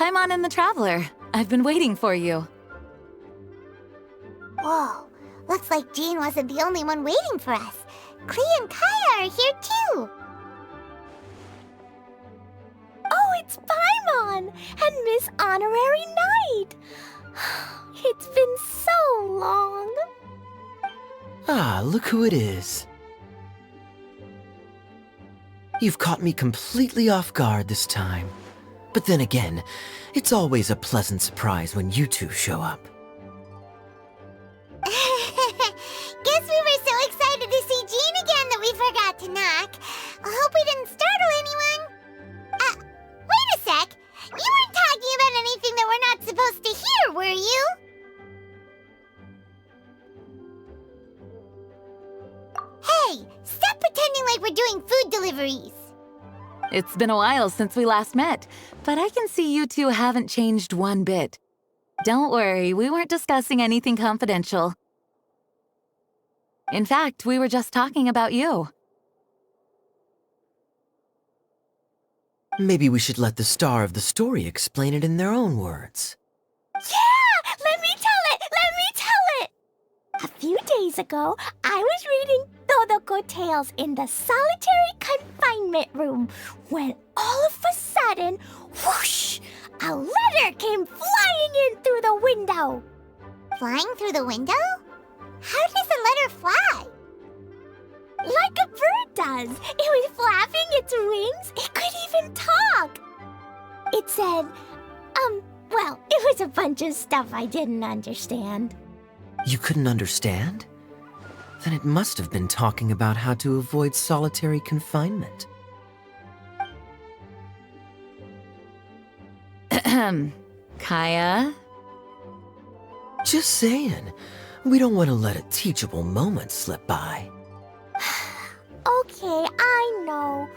Paimon and the Traveler. I've been waiting for you. Whoa, looks like Jean wasn't the only one waiting for us. Klee and Kaya are here too. Oh, it's Paimon and Miss Honorary Knight. It's been so long. Ah, look who it is. You've caught me completely off guard this time. But then again, it's always a pleasant surprise when you two show up. Guess we were so excited to see Jean again that we forgot to knock. I hope we didn't startle anyone. Wait a sec. You weren't talking about anything that we're not supposed to hear, were you? Hey, stop pretending like we're doing food deliveries. It's been a while since we last met, but I can see you two haven't changed one bit. Don't worry, we weren't discussing anything confidential. In fact, we were just talking about you. Maybe we should let the star of the story explain it in their own words. Yeah! Let me tell it! Let me tell it! A few days ago, I was reading Todoko Tales in the solitary confinement room when all of a sudden, whoosh! A letter came flying in through the window. Flying through the window? How does a letter fly? Like a bird does. It was flapping its wings. It could even talk. It said, well, it was a bunch of stuff I didn't understand. You couldn't understand? Then it must have been talking about how to avoid solitary confinement. Kaya? Just saying. We don't want to let a teachable moment slip by. Okay, I know.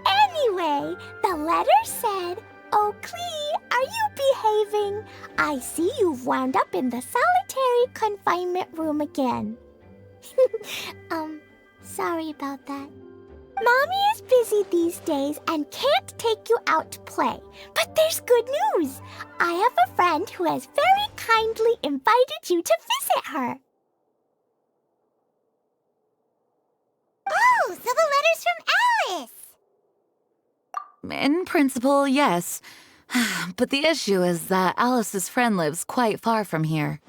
Anyway, the letter said, "Oh, Klee, are you behaving? I see you've wound up in the solitary confinement room again." Sorry about that. Mommy is busy these days and can't take you out to play. But there's good news. I have a friend who has very kindly invited you to visit her. Oh, so the letter's from Alice! In principle, yes. But the issue is that Alice's friend lives quite far from here.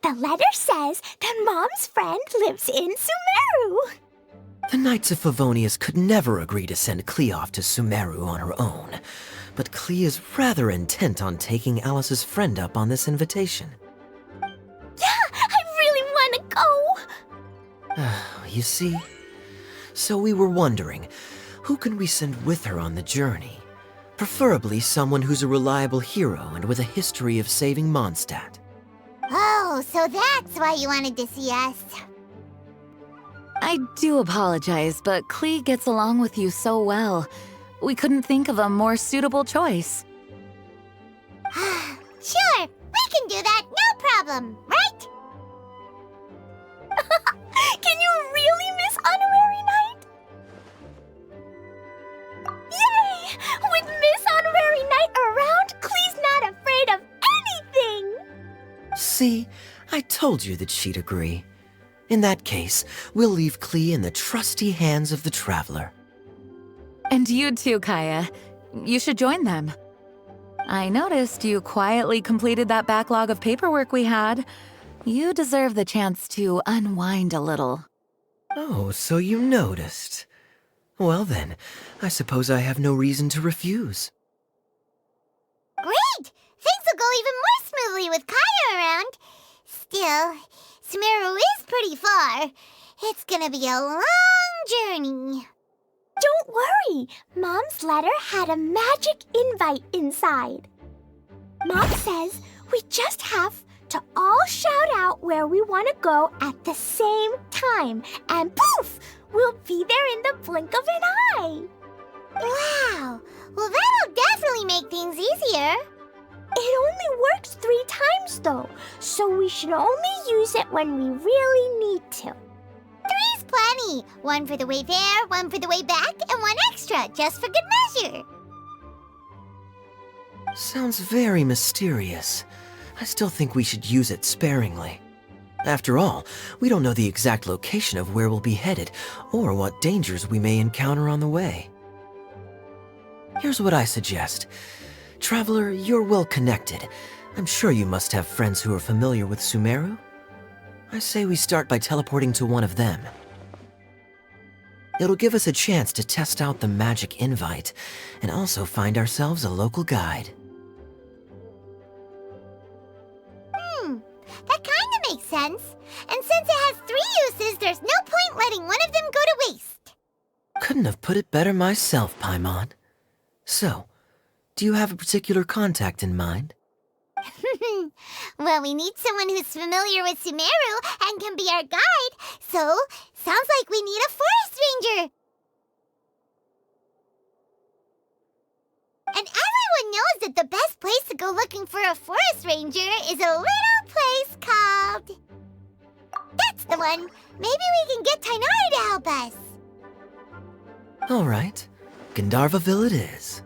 The letter says that Mom's friend lives in Sumeru. The Knights of Favonius could never agree to send Klee off to Sumeru on her own, but Klee is rather intent on taking Alice's friend up on this invitation. Yeah, I really want to go. You see? So we were wondering, who can we send with her on the journey? Preferably someone who's a reliable hero and with a history of saving Mondstadt. Oh, so that's why you wanted to see us. I do apologize, but Klee gets along with you so well. We couldn't think of a more suitable choice. Sure, we can do that, no problem, right? Can you really, Miss Honorary Knight? Yay! With Miss Honorary Knight around, Klee's not afraid of anything! See? I told you that she'd agree. In that case, we'll leave Klee in the trusty hands of the Traveler. And you too, Kaya. You should join them. I noticed you quietly completed that backlog of paperwork we had. You deserve the chance to unwind a little. Oh, so you noticed. Well then, I suppose I have no reason to refuse. Great! Things will go even more smoothly with Kaya around. Still, Sumeru is pretty far. It's gonna be a long journey. Don't worry, Mom's letter had a magic invite inside. Mom says we just have to all shout out where we want to go at the same time, and poof, we'll be there in the blink of an eye. Wow, well that'll definitely make things easier. It only works 3 times though, so we should only use it when we really need to. 3's plenty. One for the way there, one for the way back, and one extra, just for good measure. Sounds very mysterious. I still think we should use it sparingly. After all, we don't know the exact location of where we'll be headed, or what dangers we may encounter on the way. Here's what I suggest. Traveler, you're well connected. I'm sure you must have friends who are familiar with Sumeru. I say we start by teleporting to one of them. It'll give us a chance to test out the magic invite, and also find ourselves a local guide. That kinda makes sense. And since it has 3 uses, there's no point letting one of them go to waste. Couldn't have put it better myself, Paimon. So, do you have a particular contact in mind? Well, we need someone who's familiar with Sumeru and can be our guide, so sounds like we need a forest ranger. And everyone knows that the best place to go looking for a forest ranger is a little place called... That's the one! Maybe we can get Tainari to help us. Alright, Gandharvaville it is.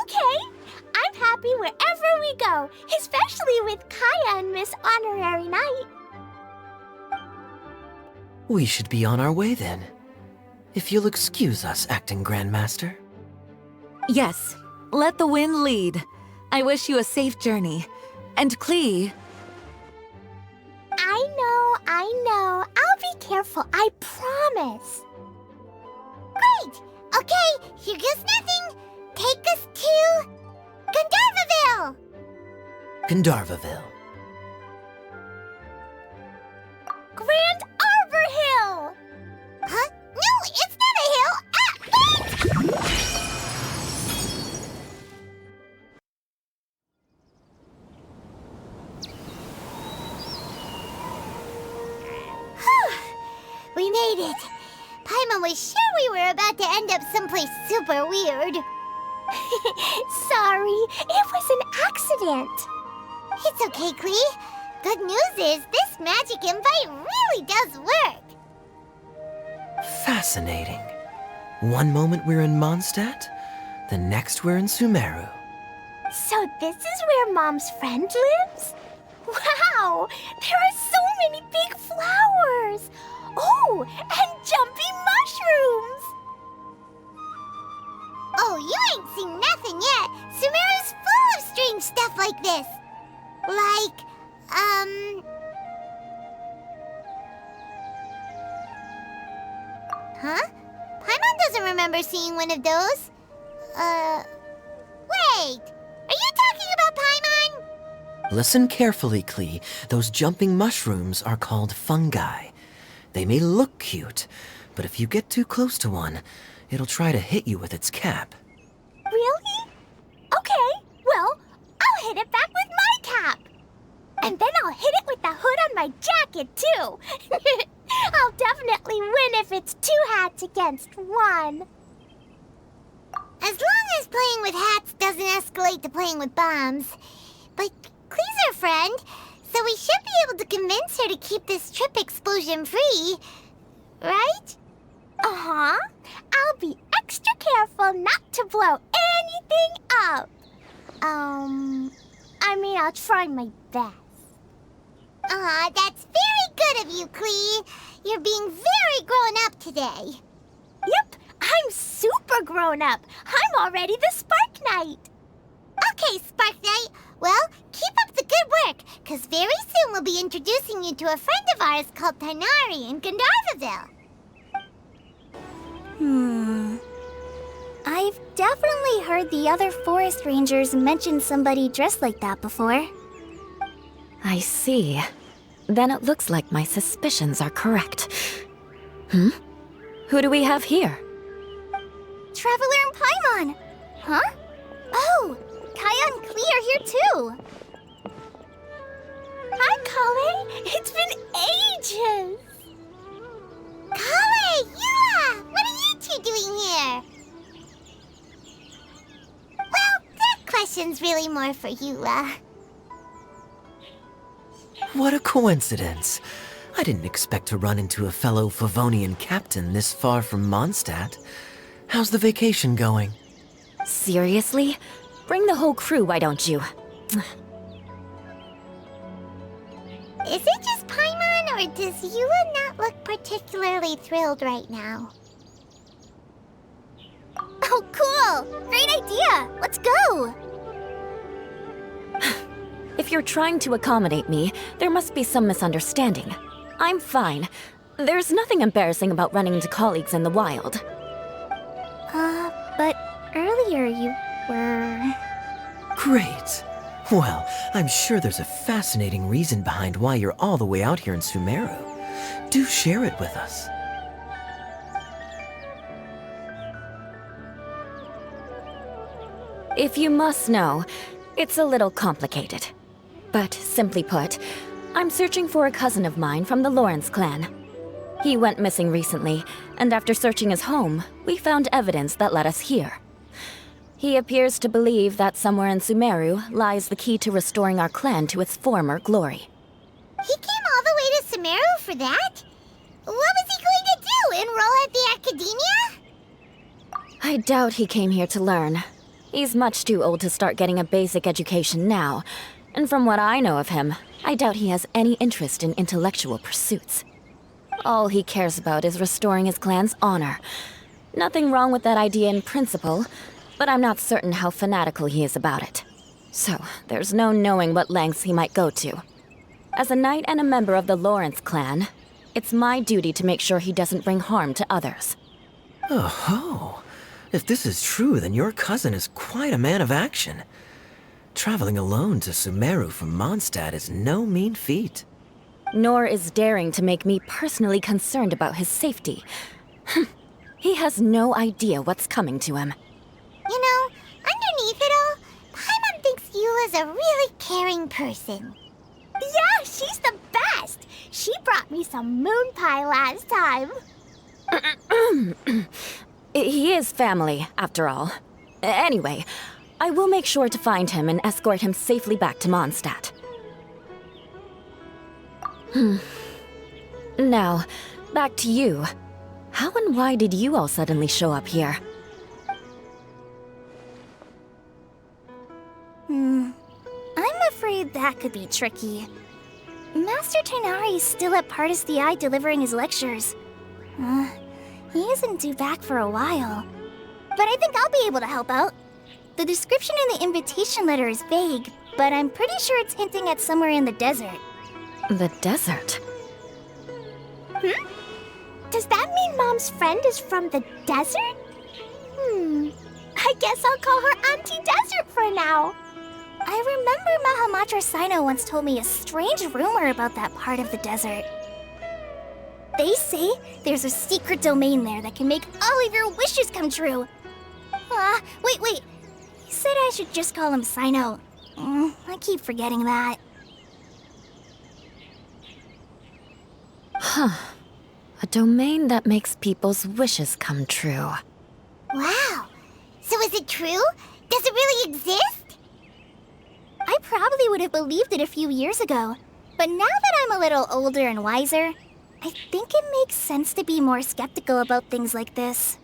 Okay, I'm happy wherever we go, especially with Kaya and Miss Honorary Knight. We should be on our way then. If you'll excuse us, Acting Grandmaster. Yes, let the wind lead. I wish you a safe journey. And Klee... I know. I'll be careful, I promise. Great! Okay, here goes nothing. Take us to... Gandharvaville! Gandharvaville. Grand Arbor Hill! Huh? No, it's not a hill! Ah, wait! Whew! We made it. Paimon was sure we were about to end up someplace super weird. Sorry, it was an accident. It's okay, Klee. Good news is this magic invite really does work. Fascinating. One moment we're in Mondstadt, the next we're in Sumeru. So this is where Mom's friend lives? Wow, there are so many big flowers. Oh, and jumping mushrooms. Oh, you ain't seen nothing yet. Sumeru's full of strange stuff like this. Like, Huh? Paimon doesn't remember seeing one of those. Wait! Are you talking about Paimon? Listen carefully, Klee. Those jumping mushrooms are called fungi. They may look cute, but if you get too close to one, it'll try to hit you with its cap. Really? Okay, well, I'll hit it back with my cap. And then I'll hit it with the hood on my jacket, too. I'll definitely win if it's 2 hats against 1. As long as playing with hats doesn't escalate to playing with bombs. But Klee's our friend, so we should be able to convince her to keep this trip explosion-free. Right? Uh-huh. I'll be extra careful not to blow anything up. I'll try my best. Aw, that's very good of you, Klee. You're being very grown up today. Yep, I'm super grown up. I'm already the Spark Knight. Okay, Spark Knight. Well, keep up the good work, because very soon we'll be introducing you to a friend of ours called Tainari in Gandharvaville. I've definitely heard the other forest rangers mention somebody dressed like that before. I see. Then it looks like my suspicions are correct. Who do we have here? Traveler and Paimon! Huh? Oh, Kaya and Klee are here too! Hi, Kale. It's been ages. Kale, Yua! What are you two doing here? Well, that question's really more for Yua. What a coincidence. I didn't expect to run into a fellow Favonian captain this far from Mondstadt. How's the vacation going? Seriously? Bring the whole crew, why don't you? Is it just Paimon, or does Eula not look particularly thrilled right now? Oh, cool! Great idea! Let's go! If you're trying to accommodate me, there must be some misunderstanding. I'm fine. There's nothing embarrassing about running into colleagues in the wild. But earlier you were... Great. Well, I'm sure there's a fascinating reason behind why you're all the way out here in Sumeru. Do share it with us. If you must know, it's a little complicated. But simply put, I'm searching for a cousin of mine from the Lawrence clan. He went missing recently, and after searching his home, we found evidence that led us here. He appears to believe that somewhere in Sumeru lies the key to restoring our clan to its former glory. He came all the way to Sumeru for that? What was he going to do, enroll at the academia? I doubt he came here to learn. He's much too old to start getting a basic education now, and from what I know of him, I doubt he has any interest in intellectual pursuits. All he cares about is restoring his clan's honor. Nothing wrong with that idea in principle, but I'm not certain how fanatical he is about it. So, there's no knowing what lengths he might go to. As a knight and a member of the Lawrence clan, it's my duty to make sure he doesn't bring harm to others. Oh-ho. If this is true, then your cousin is quite a man of action. Traveling alone to Sumeru from Mondstadt is no mean feat. Nor is daring to make me personally concerned about his safety. He has no idea what's coming to him. You know, underneath it all, Paimon thinks Eula's a really caring person. Yeah, she's the best! She brought me some moon pie last time. He is family, after all. Anyway, I will make sure to find him and escort him safely back to Mondstadt. Now, back to you. How and why did you all suddenly show up here? I'm afraid that could be tricky. Master Tighnari is still at Partis the Eye delivering his lectures. He isn't due back for a while. But I think I'll be able to help out. The description in the invitation letter is vague, but I'm pretty sure it's hinting at somewhere in the desert. The desert? Does that mean Mom's friend is from the desert? I guess I'll call her Auntie Desert for now. I remember Mahamatra Sino once told me a strange rumor about that part of the desert. They say there's a secret domain there that can make all of your wishes come true. Wait. He said I should just call him Sino. I keep forgetting that. A domain that makes people's wishes come true. Wow. So is it true? Does it really exist? I probably would have believed it a few years ago. But now that I'm a little older and wiser, I think it makes sense to be more skeptical about things like this.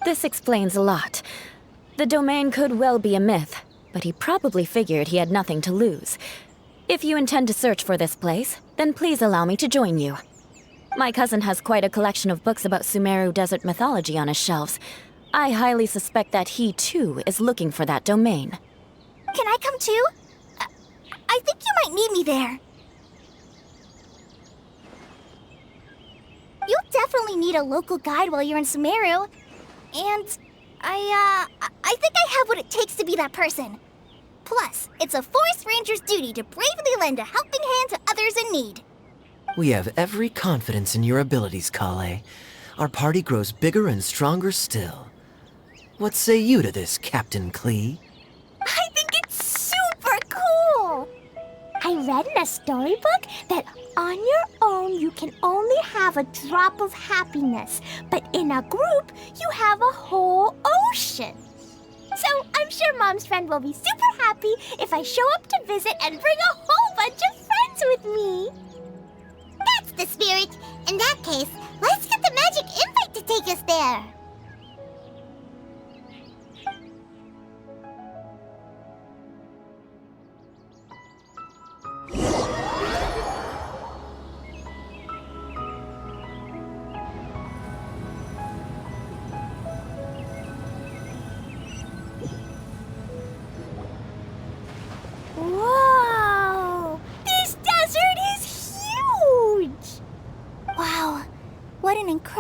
This explains a lot. The domain could well be a myth, but he probably figured he had nothing to lose. If you intend to search for this place, then please allow me to join you. My cousin has quite a collection of books about Sumeru desert mythology on his shelves. I highly suspect that he, too, is looking for that domain. Can I come too? I think you might need me there. You'll definitely need a local guide while you're in Sumeru. And I think I have what it takes to be that person. Plus, it's a forest ranger's duty to bravely lend a helping hand to others in need. We have every confidence in your abilities, Kale. Our party grows bigger and stronger still. What say you to this, Captain Klee? I think it's super cool! I read in a storybook that on your own you can only have a drop of happiness, but in a group you have a whole ocean. So I'm sure Mom's friend will be super happy if I show up to visit and bring a whole bunch of friends with me.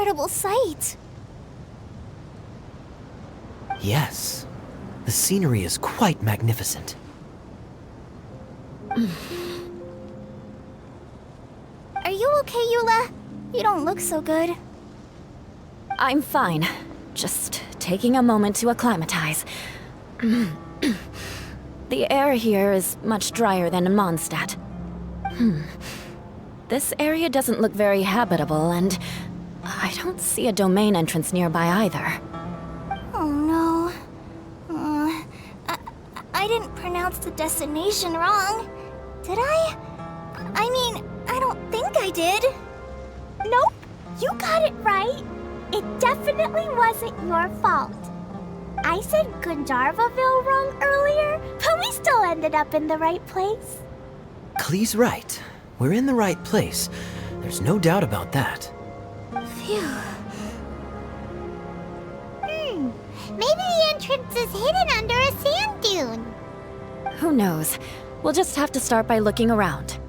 incredible sight. Yes, the scenery is quite magnificent. Are you okay, Eula? You don't look so good. I'm fine. Just taking a moment to acclimatize. The air here is much drier than in Mondstadt. This area doesn't look very habitable, and I don't see a domain entrance nearby either. Oh no. I didn't pronounce the destination wrong. Did I? I mean, I don't think I did. Nope, you got it right. It definitely wasn't your fault. I said Gundarvaville wrong earlier, but we still ended up in the right place. Klee's right. We're in the right place. There's no doubt about that. Phew. Maybe the entrance is hidden under a sand dune. Who knows? We'll just have to start by looking around.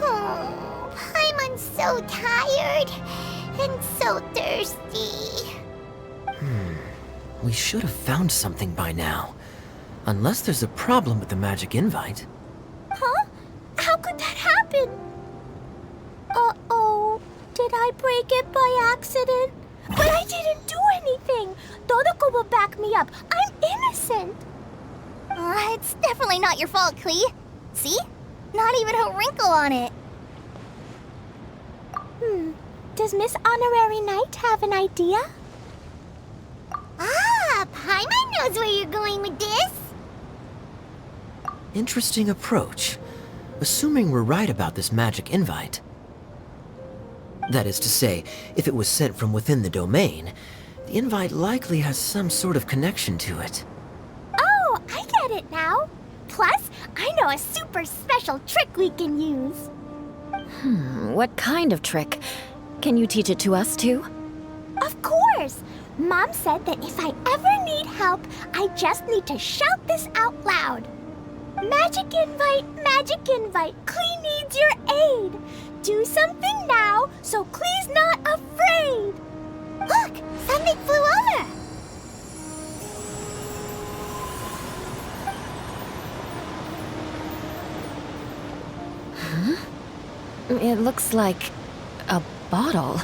Oh, Paimon's so tired and so thirsty. We should have found something by now. Unless there's a problem with the magic invite. Huh? How could that happen? Uh-oh. Did I break it by accident? But I didn't do anything. Todoko will back me up. I'm innocent. It's definitely not your fault, Klee. See? Not even a wrinkle on it. Does Miss Honorary Knight have an idea? Ah, Paimon knows where you're going with this. Interesting approach. Assuming we're right about this magic invite. That is to say, if it was sent from within the domain, the invite likely has some sort of connection to it. Oh, I get it now. Plus, I know a super special trick we can use. What kind of trick? Can you teach it to us too? Of course. Mom said that if I ever need help, I just need to shout this out loud. Magic invite, Klee needs your aid. Do something now so Klee's not afraid. Look, something flew over. It looks like a bottle.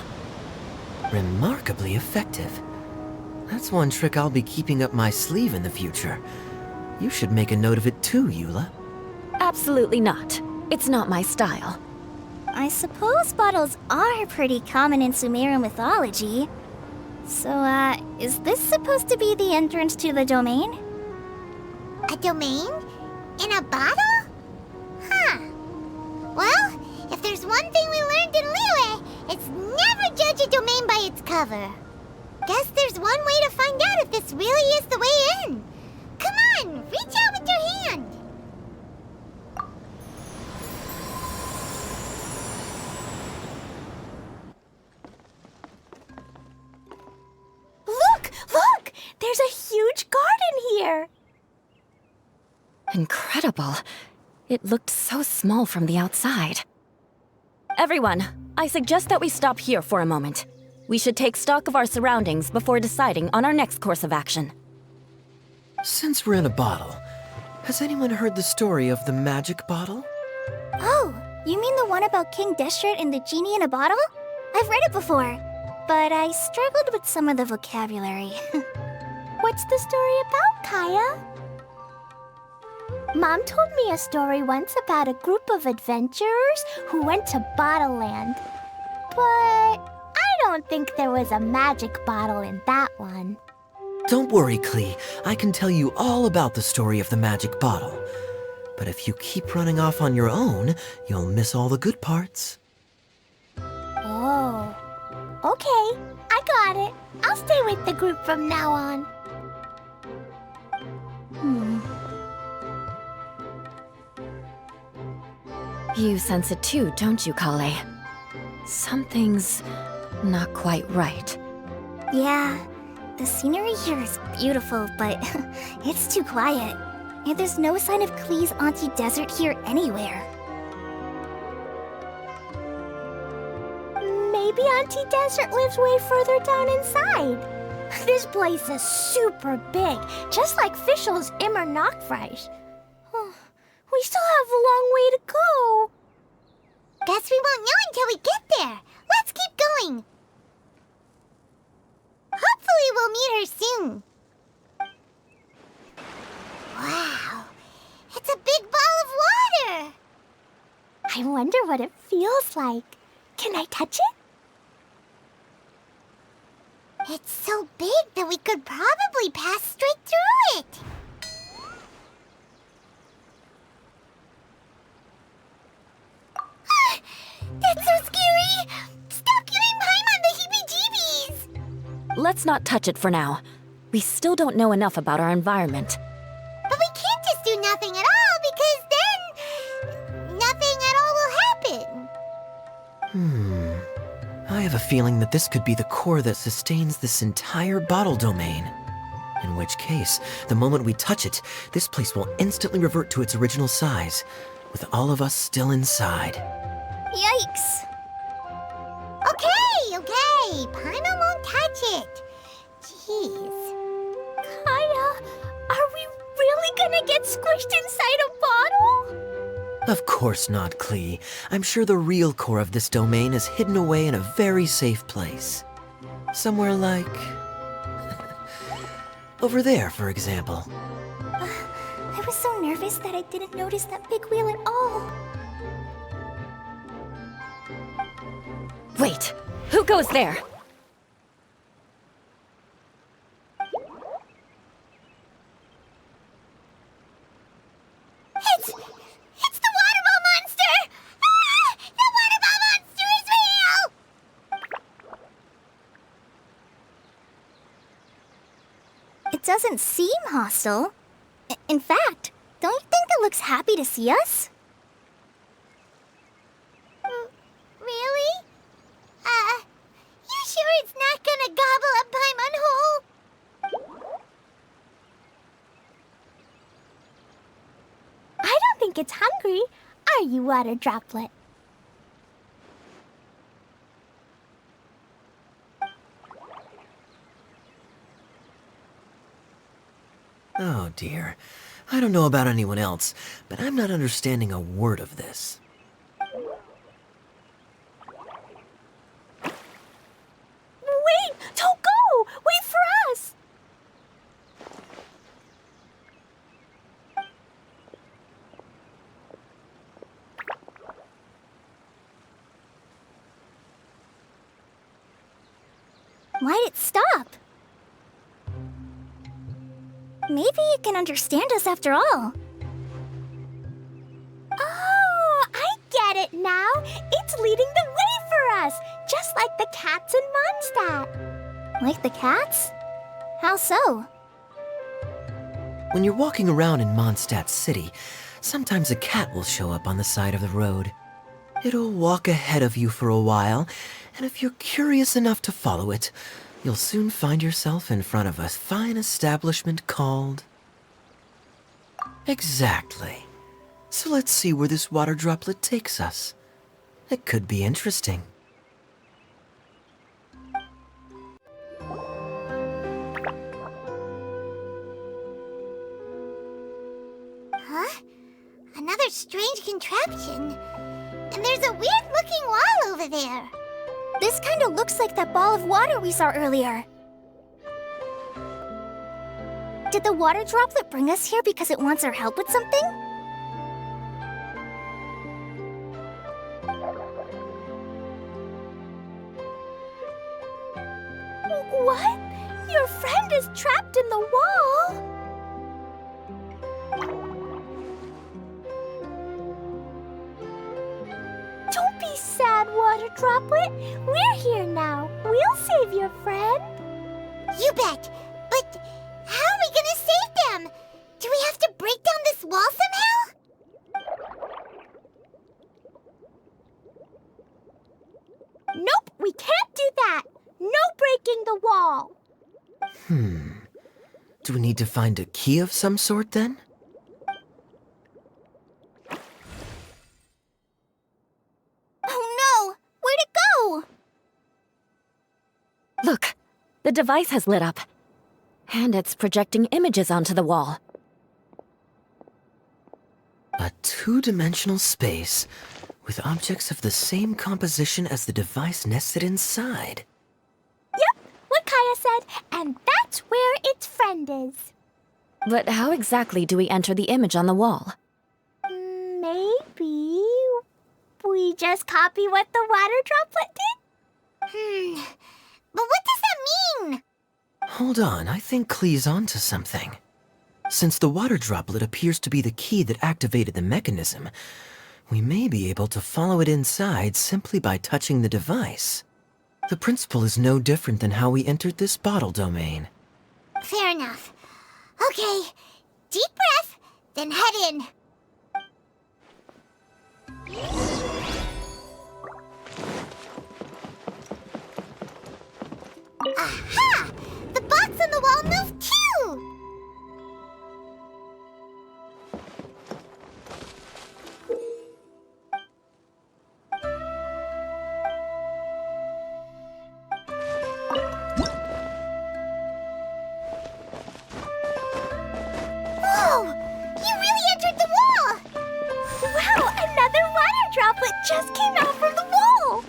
Remarkably effective. That's one trick I'll be keeping up my sleeve in the future. You should make a note of it too, Eula. Absolutely not. It's not my style. I suppose bottles are pretty common in Sumerian mythology. So, is this supposed to be the entrance to the domain? A domain? In a bottle? Huh. Well, if there's one thing we learned in Liyue, it's never judge a domain by its cover. Guess there's one way to find out if this really is the way in. Come on, reach out with your hand. Look! There's a huge garden here. Incredible. It looked so small from the outside. Everyone, I suggest that we stop here for a moment. We should take stock of our surroundings before deciding on our next course of action. Since we're in a bottle, has anyone heard the story of the magic bottle? Oh, you mean the one about King Destret and the genie in a bottle? I've read it before, but I struggled with some of the vocabulary. What's the story about, Kaya? Mom told me a story once about a group of adventurers who went to Bottle Land. But I don't think there was a magic bottle in that one. Don't worry, Klee. I can tell you all about the story of the magic bottle. But if you keep running off on your own, you'll miss all the good parts. Oh, okay. I got it. I'll stay with the group from now on. You sense it too, don't you, Kale? Something's not quite right. Yeah, the scenery here is beautiful, but it's too quiet. And there's no sign of Klee's Auntie Desert here anywhere. Maybe Auntie Desert lives way further down inside. This place is super big, just like Fischl's Immer Nachtreich. We still have a long way to go. Guess we won't know until we get there. Let's keep going. Hopefully we'll meet her soon. Wow, it's a big ball of water. I wonder what it feels like. Can I touch it? It's so big that we could probably pass straight through it. That's so scary! Stop giving Paimon the heebie-jeebies! Let's not touch it for now. We still don't know enough about our environment. But we can't just do nothing at all, because then nothing at all will happen. I have a feeling that this could be the core that sustains this entire bottle domain. In which case, the moment we touch it, this place will instantly revert to its original size, with all of us still inside. Yikes! Okay. Paimon won't touch it. Jeez. Kaya, are we really gonna get squished inside a bottle? Of course not, Klee. I'm sure the real core of this domain is hidden away in a very safe place. Somewhere like... over there, for example. I was so nervous that I didn't notice that big wheel at all. Wait, who goes there? It's the water ball monster! Ah! The water ball monster is real! It doesn't seem hostile. In fact, don't you think it looks happy to see us? Really? You sure it's not gonna gobble up Paimon whole? I don't think it's hungry. Are you, Water Droplet? Oh dear. I don't know about anyone else, but I'm not understanding a word of this. Wait! Don't go! Wait for us! Why'd it stop? Maybe it can understand us after all. Oh, I get it now. It's leading the way for us, just like the cats in Mondstadt. Like the cats? How so? When you're walking around in Mondstadt City, sometimes a cat will show up on the side of the road. It'll walk ahead of you for a while, and if you're curious enough to follow it, you'll soon find yourself in front of a fine establishment called... Exactly. So let's see where this water droplet takes us. It could be interesting. Huh? Another strange contraption. And there's a weird-looking wall over there. This kind of looks like that ball of water we saw earlier. Did the water droplet bring us here because it wants our help with something? What? Your friend is trapped in the wall? Don't be sad, Water Droplet. We're here now. We'll save your friend. You bet. But how are we gonna save them? Do we have to break down this wall somehow? Nope, we can't do that. No breaking the wall. Do we need to find a key of some sort then? device has lit up. And it's projecting images onto the wall. A two-dimensional space with objects of the same composition as the device nested inside. Yep, what Kaya said, and that's where its friend is. But how exactly do we enter the image on the wall? Maybe we just copy what the water droplet did? But what does that mean? Hold on, I think Klee's onto something. Since the water droplet appears to be the key that activated the mechanism, we may be able to follow it inside simply by touching the device. The principle is no different than how we entered this bottle domain. Fair enough. Okay, deep breath, then head in. Aha! The box on the wall moved too! Whoa! You really entered the wall! Wow, another water droplet just came out from the wall!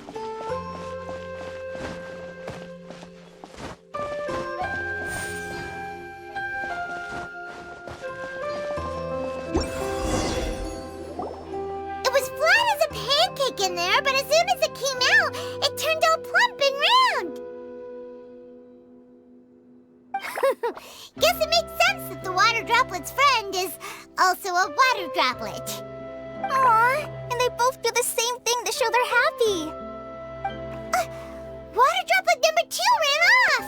It was flat as a pancake in there, but as soon as it came out, it turned all plump and round. Guess it makes sense that the water droplet's friend is also a water droplet. Aw, and they both do the same thing to show they're happy. Water droplet number 2 ran off.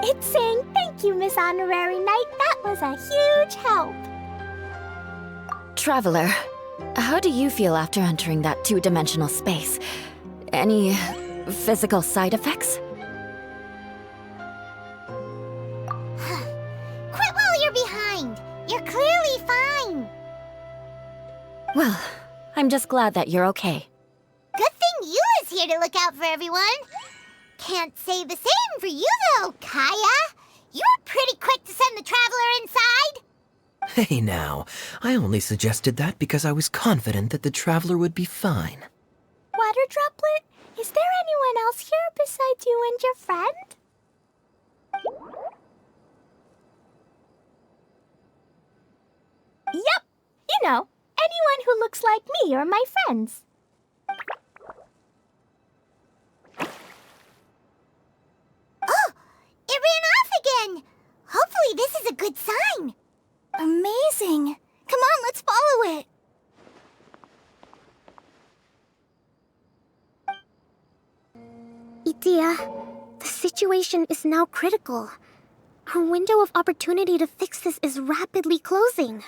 It's saying thank you, Miss Honorary Knight. That was a huge help. Traveler, how do you feel after entering that two-dimensional space? Any physical side effects? Quit while you're behind. You're clearly fine. Well, I'm just glad that you're okay. Good thing you is here to look out for everyone. Can't say the same for you, though, Kaya. You were pretty quick to send the traveler inside. Hey now, I only suggested that because I was confident that the traveler would be fine. Water droplet, is there anyone else here besides you and your friend? Yep, you know, anyone who looks like me or my friends. Oh, it ran off again. Hopefully this is a good sign. Amazing. Come on, let's follow it. Itia, the situation is now critical. Our window of opportunity to fix this is rapidly closing.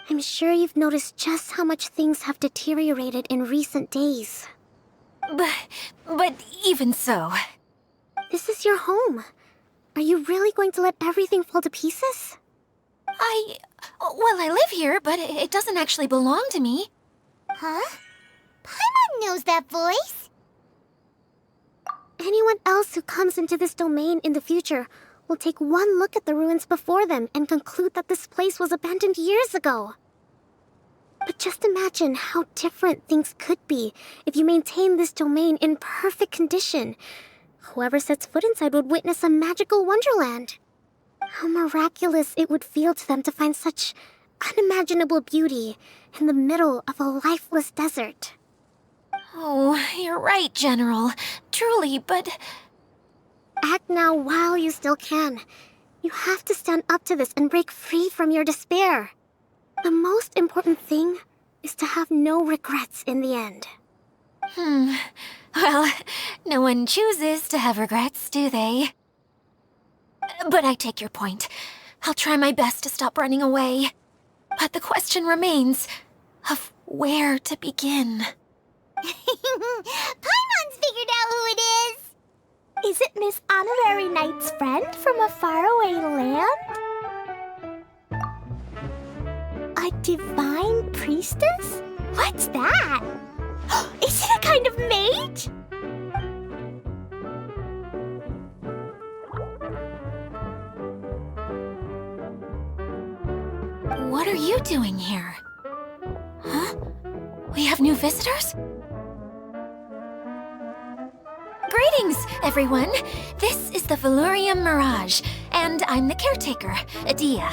I'm sure you've noticed just how much things have deteriorated in recent days. But even so... This is your home. Are you really going to let everything fall to pieces? Well, I live here, but it doesn't actually belong to me. Huh? Paimon knows that voice. Anyone else who comes into this domain in the future will take one look at the ruins before them and conclude that this place was abandoned years ago. But just imagine how different things could be if you maintain this domain in perfect condition. Whoever sets foot inside would witness a magical wonderland. How miraculous it would feel to them to find such unimaginable beauty in the middle of a lifeless desert. Oh, you're right, General. Truly, but... Act now while you still can. You have to stand up to this and break free from your despair. The most important thing is to have no regrets in the end. Well, no one chooses to have regrets, do they? But I take your point. I'll try my best to stop running away. But the question remains of where to begin. Paimon's figured out who it is. Is it Miss Honorary Knight's friend from a faraway land? A divine priestess? What's that? Is it a kind of mage? What are you doing here? Huh? We have new visitors? Greetings, everyone. This is the Valurium Mirage, and I'm the caretaker, Adia.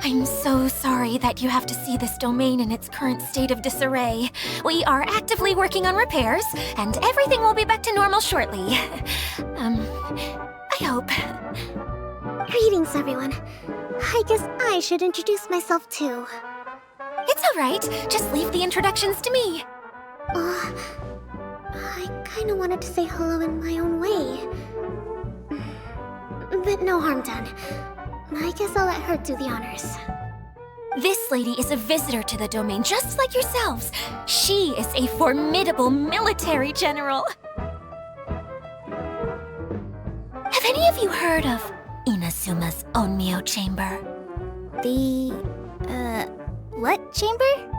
I'm so sorry that you have to see this domain in its current state of disarray. We are actively working on repairs, and everything will be back to normal shortly. I hope. Greetings, everyone. I guess I should introduce myself too. It's all right. Just leave the introductions to me. I kinda wanted to say hello in my own way. But no harm done. I guess I'll let her do the honors. This lady is a visitor to the domain, just like yourselves. She is a formidable military general. Have any of you heard of Inazuma's Onmyo Chamber? What chamber?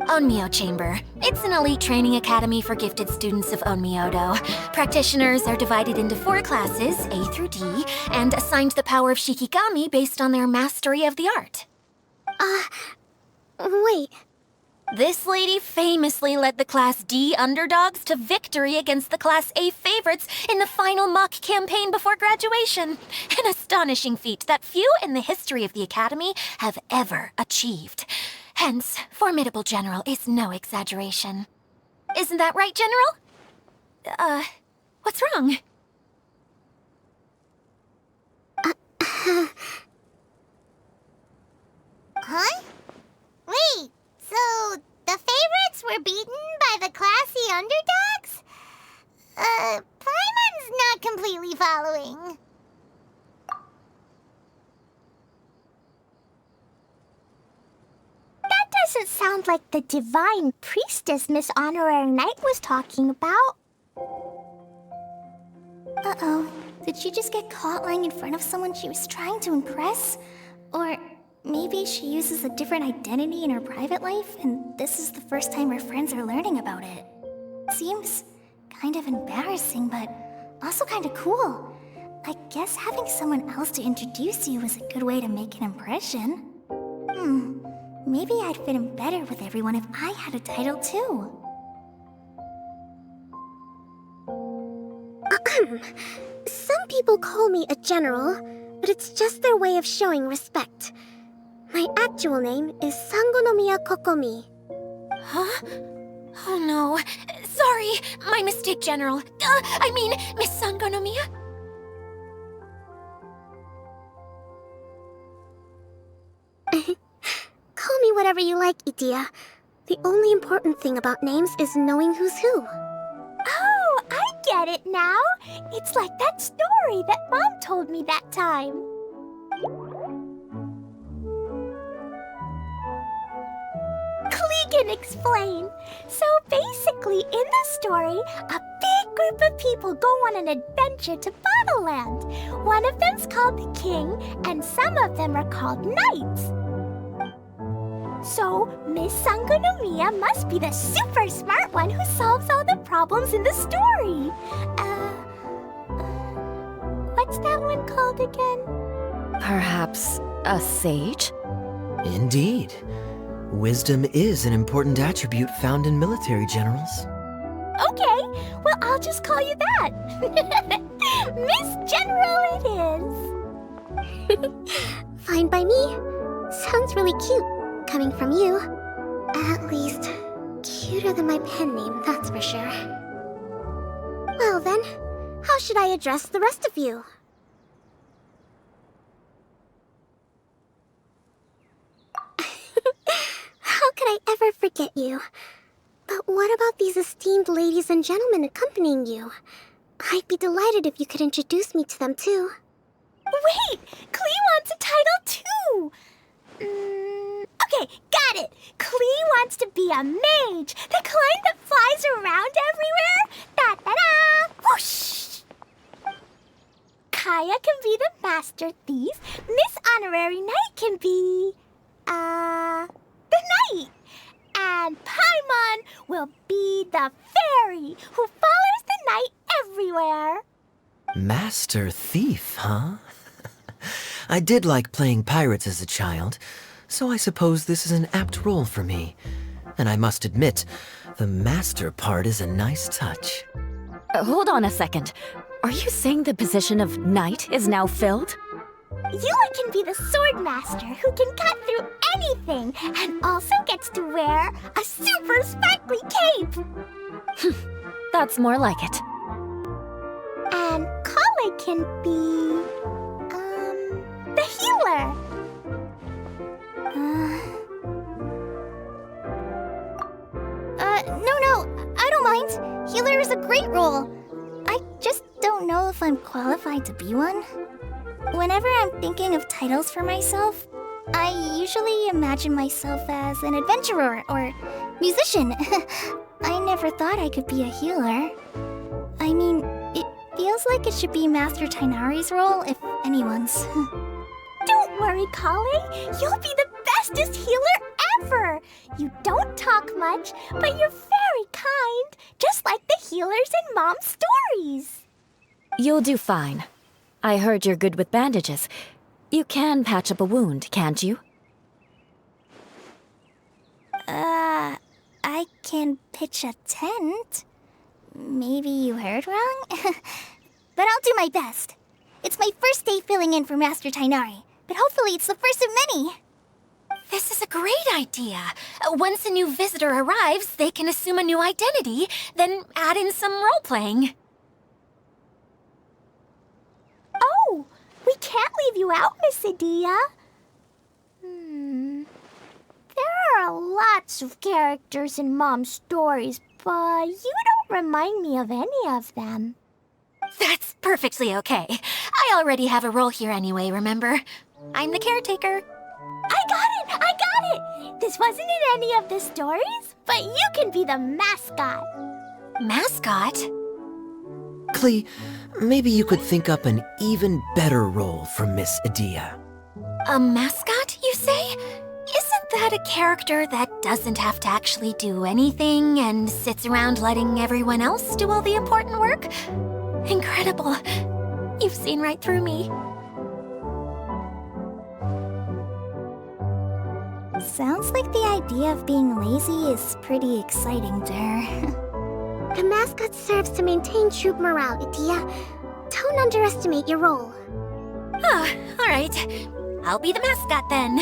Onmyo Chamber. It's an elite training academy for gifted students of Onmyodo. Practitioners are divided into 4 classes, A through D, and assigned the power of Shikigami based on their mastery of the art. Wait. This lady famously led the Class D underdogs to victory against the Class A favorites in the final mock campaign before graduation. An astonishing feat that few in the history of the Academy have ever achieved. Hence, formidable general is no exaggeration. Isn't that right, General? What's wrong? Huh? Wait, so the favorites were beaten by the classy underdogs? Paimon's not completely following. That doesn't sound like the divine priestess Miss Honorary Knight was talking about. Uh-oh. Did she just get caught lying in front of someone she was trying to impress? Or maybe she uses a different identity in her private life, and this is the first time her friends are learning about it. Seems kind of embarrassing, but also kind of cool. I guess having someone else to introduce you is a good way to make an impression. Maybe I'd fit in better with everyone if I had a title too. Some people call me a general, but it's just their way of showing respect. My actual name is Sangonomiya Kokomi. Huh? Oh no. Sorry, my mistake, General. I mean, Miss Sangonomiya. Call me whatever you like, Idia. The only important thing about names is knowing who's who. Oh, I get it now. It's like that story that Mom told me that time. Klee can explain. So basically, in the story, a big group of people go on an adventure to Bottleland. One of them's called the King, and some of them are called Knights. So, Miss Sangonomiya must be the super smart one who solves all the problems in the story. What's that one called again? Perhaps a sage? Indeed. Wisdom is an important attribute found in military generals. Okay, well, I'll just call you that. Miss General it is. Fine by me. Sounds really cute, coming from you. At least, cuter than my pen name, that's for sure. Well then, how should I address the rest of you? How could I ever forget you? But what about these esteemed ladies and gentlemen accompanying you? I'd be delighted if you could introduce me to them too. Wait, Klee wants a title too. Okay, got it. Klee wants to be a mage, the kind that flies around everywhere. Da-da-da! Whoosh! Kaya can be the master thief. Miss Honorary Knight can be, the knight. And and Paimon will be the fairy who follows the night everywhere. Master Thief, huh? I did like playing pirates as a child, so I suppose this is an apt role for me. And I must admit, the master part is a nice touch. Hold on a second. Are you saying the position of knight is now filled? Eula can be the sword master who can cut through anything and also gets to wear a super sparkly cape. That's more like it. And Kale can be, the healer. No, I don't mind. Healer is a great role. I just don't know if I'm qualified to be one. Whenever I'm thinking of titles for myself, I usually imagine myself as an adventurer or musician. I never thought I could be a healer. I mean, it feels like it should be Master Tainari's role, if anyone's. Don't worry, Kale. You'll be the bestest healer ever. You don't talk much, but you're very kind, just like the healers in Mom's stories. You'll do fine. I heard you're good with bandages. You can patch up a wound, can't you? I can pitch a tent. Maybe you heard wrong? But I'll do my best. It's my first day filling in for Master Tainari, but hopefully it's the first of many. This is a great idea. Once a new visitor arrives, they can assume a new identity, then add in some role-playing. Oh, we can't leave you out, Miss Adia. There are lots of characters in Mom's stories, but you don't remind me of any of them. That's perfectly okay. I already have a role here anyway, remember? I'm the caretaker. I got it! This wasn't in any of the stories, but you can be the mascot. Mascot? Klee, maybe you could think up an even better role for Miss Adia. A mascot, you say? Isn't that a character that doesn't have to actually do anything and sits around letting everyone else do all the important work? Incredible. You've seen right through me. Sounds like the idea of being lazy is pretty exciting to her. The mascot serves to maintain troop morale, Adia. Don't underestimate your role. Ah, all right. I'll be the mascot then.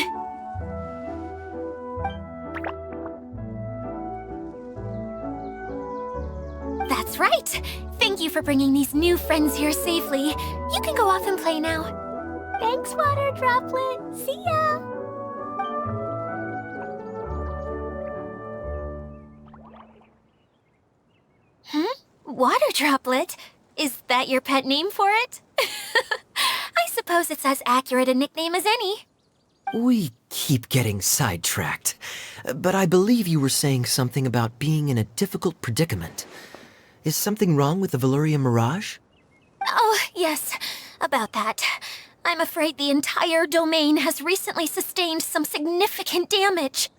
That's right. Thank you for bringing these new friends here safely. You can go off and play now. Thanks, Water Droplet. See ya! Water Droplet? Is that your pet name for it? I suppose it's as accurate a nickname as any. We keep getting sidetracked, but I believe you were saying something about being in a difficult predicament. Is something wrong with the Veluria Mirage? Oh, yes, about that. I'm afraid the entire domain has recently sustained some significant damage.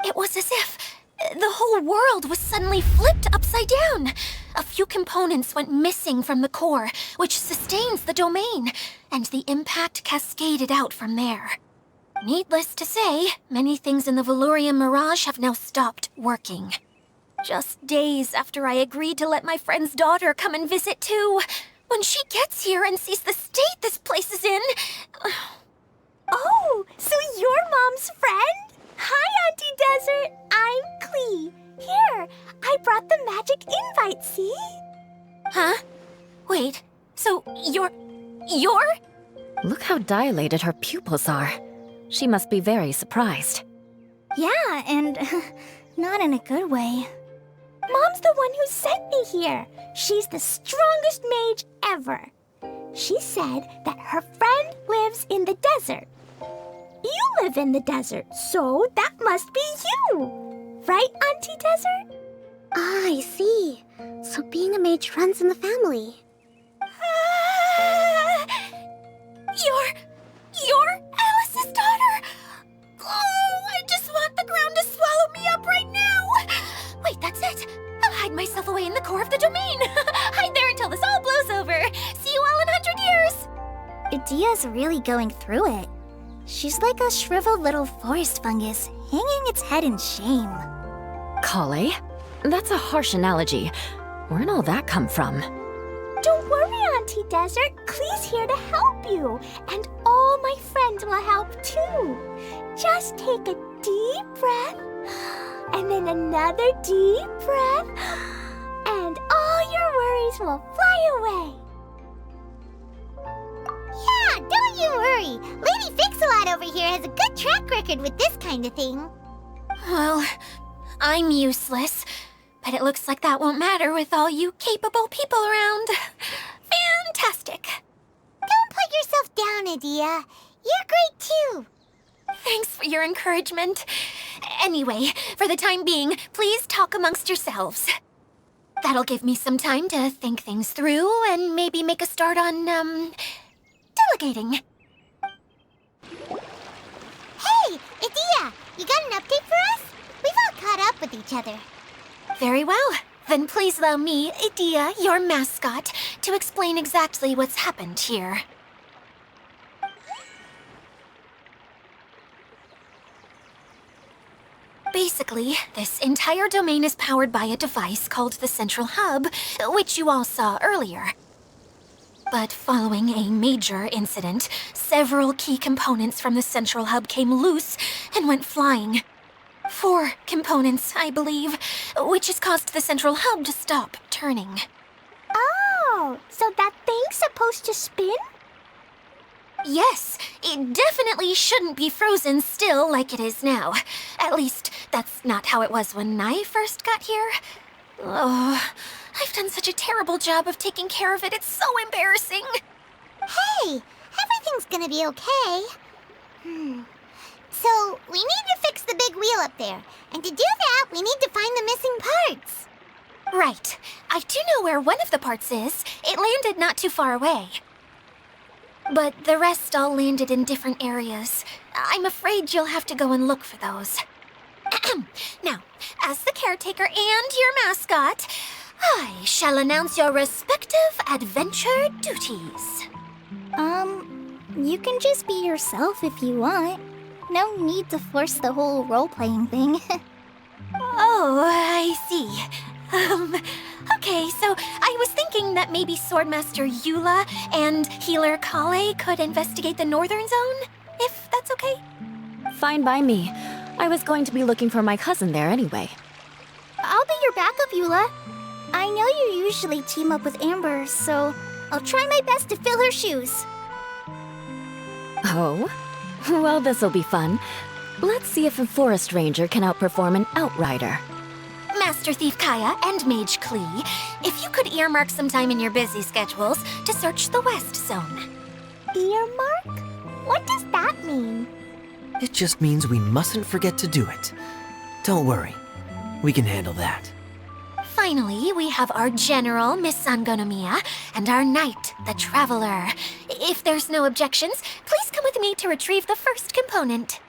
It was as if the whole world was suddenly flipped upside down. A few components went missing from the core, which sustains the domain, and the impact cascaded out from there. Needless to say, many things in the Veluria Mirage have now stopped working. Just days after I agreed to let my friend's daughter come and visit too. When she gets here and sees the state this place is in... Oh, so you're Mom's friend? Hi, Auntie Desert. I'm Klee. Here, I brought the magic invite, see? Huh? Wait, so you're... Look how dilated her pupils are. She must be very surprised. Yeah, and not in a good way. Mom's the one who sent me here. She's the strongest mage ever. She said that her friend lives in the desert. You live in the desert, so that must be you. Right, Auntie Desert? Ah, I see. So being a mage runs in the family. You're Alice's daughter? Oh, I just want the ground to swallow me up right now. hide myself away in the core of the domain. Hide there until this all blows over. See you all in 100 years. Idia's really going through it. She's like a shriveled little forest fungus, hanging its head in shame. Kale? That's a harsh analogy. Where'd all that come from? Don't worry, Auntie Desert. Klee's here to help you. And all my friends will help too. Just take a deep breath, and then another deep breath, and all your worries will fly away. Yeah, don't you worry. Lady Fix-A-Lot over here has a good track record with this kind of thing. Well, I'm useless, but it looks like that won't matter with all you capable people around. Fantastic. Don't put yourself down, Adia. You're great too. Thanks for your encouragement. Anyway, for the time being, please talk amongst yourselves. That'll give me some time to think things through and maybe make a start on, delegating. Hey, Adia, you got an update for us? We've all caught up with each other. Very well. Then please allow me, Adia, your mascot, to explain exactly what's happened here. Basically, this entire domain is powered by a device called the Central Hub, which you all saw earlier. But following a major incident, several key components from the Central Hub came loose and went flying. 4 components, I believe, which has caused the Central Hub to stop turning. Oh, so that thing's supposed to spin? Yes, it definitely shouldn't be frozen still like it is now. At least, that's not how it was when I first got here. Oh, I've done such a terrible job of taking care of it, it's so embarrassing. Hey, everything's gonna be okay. So, we need to fix the big wheel up there. And to do that, we need to find the missing parts. Right. I do know where one of the parts is. It landed not too far away. But the rest all landed in different areas. I'm afraid you'll have to go and look for those. Now, as the caretaker and your mascot, I shall announce your respective adventure duties. You can just be yourself if you want. No need to force the whole role-playing thing. Oh, I see. Okay, so I was thinking that maybe Swordmaster Eula and Healer Kale could investigate the northern zone, if that's okay? Fine by me. I was going to be looking for my cousin there anyway. I'll be your backup, Eula. I know you usually team up with Amber, so I'll try my best to fill her shoes. Oh? Well, this'll be fun. Let's see if a forest ranger can outperform an outrider. Master Thief Kaya and Mage Klee, if you could earmark some time in your busy schedules to search the West Zone. Earmark? What does that mean? It just means we mustn't forget to do it. Don't worry. We can handle that. Finally, we have our General, Miss Sangonomiya, and our Knight, the Traveler. If there's no objections, please come with me to retrieve the first component.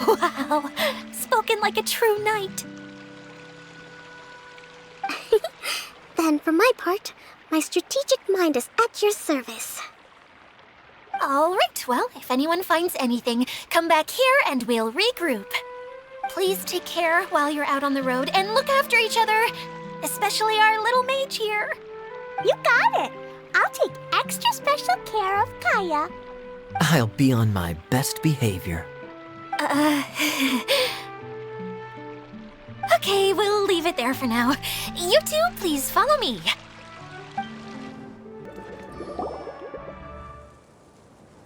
Wow, spoken like a true knight. Then, for my part, my strategic mind is at your service. All right, well, if anyone finds anything, come back here and we'll regroup. Please take care while you're out on the road and look after each other, especially our little mage here. You got it. I'll take extra special care of Kaya. I'll be on my best behavior. Okay, we'll leave it there for now. You two, please follow me.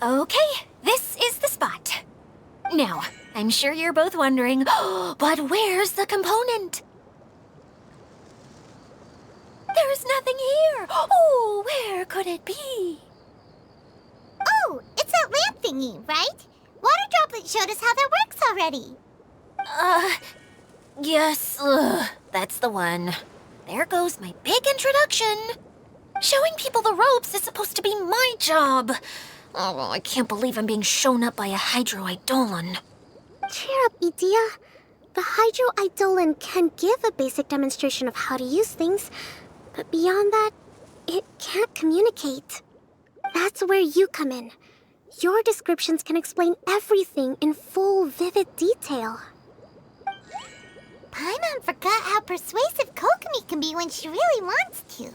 Okay, this is the spot. Now, I'm sure you're both wondering, but where's the component? There's nothing here. Oh, where could it be? Oh, it's that lamp thingy, right? Water Droplet showed us how that works already. Yes, that's the one. There goes my big introduction. Showing people the ropes is supposed to be my job. Oh, I can't believe I'm being shown up by a Hydro Eidolon. Cheer up, Edea. The hydroidolin can give a basic demonstration of how to use things, but beyond that, it can't communicate. That's where you come in. Your descriptions can explain everything in full, vivid detail. Paimon forgot how persuasive Kokomi can be when she really wants to.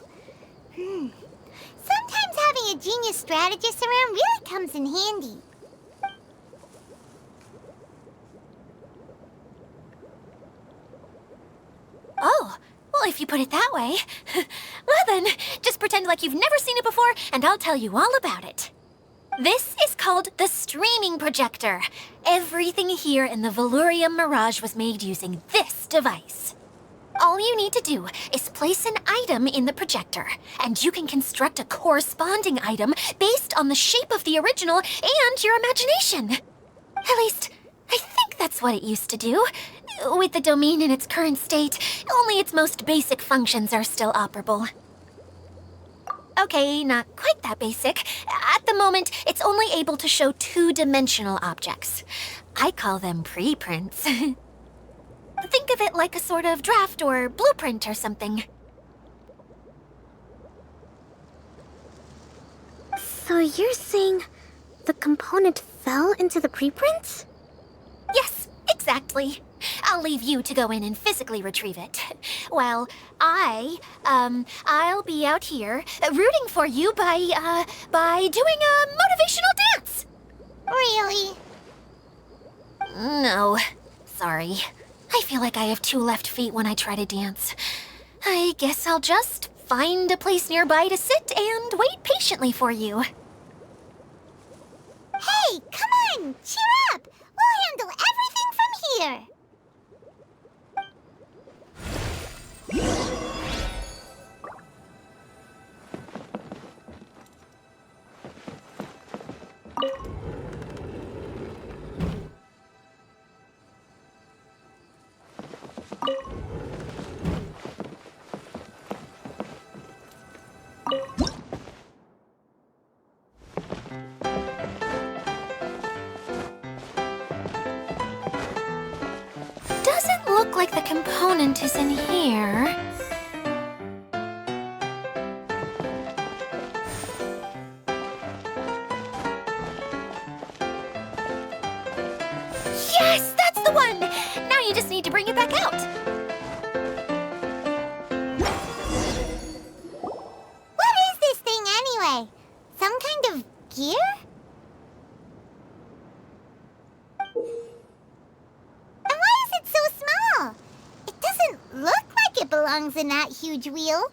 Sometimes having a genius strategist around really comes in handy. Oh, well, if you put it that way. Well then, just pretend like you've never seen it before, and I'll tell you all about it. This is called the streaming projector. Everything here in the Velurium Mirage was made using this device. All you need to do is place an item in the projector, and you can construct a corresponding item based on the shape of the original and your imagination. At least, I think that's what it used to do. With the domain in its current state, only its most basic functions are still operable. Okay, not quite that basic. At the moment, it's only able to show two-dimensional objects. I call them preprints. Think of it like a sort of draft or blueprint or something. So you're saying the component fell into the preprints? Yes, exactly. I'll leave you to go in and physically retrieve it. While I'll be out here rooting for you by doing a motivational dance. Really? No, sorry. I feel like I have two left feet when I try to dance. I guess I'll just find a place nearby to sit and wait patiently for you. Hey, come on! Cheer up! We'll handle everything from here! Doesn't look like the component is in here. Yes, that's the one! Now you just need to bring it back out. What is this thing anyway? Some kind of gear? And why is it so small? It doesn't look like it belongs in that huge wheel.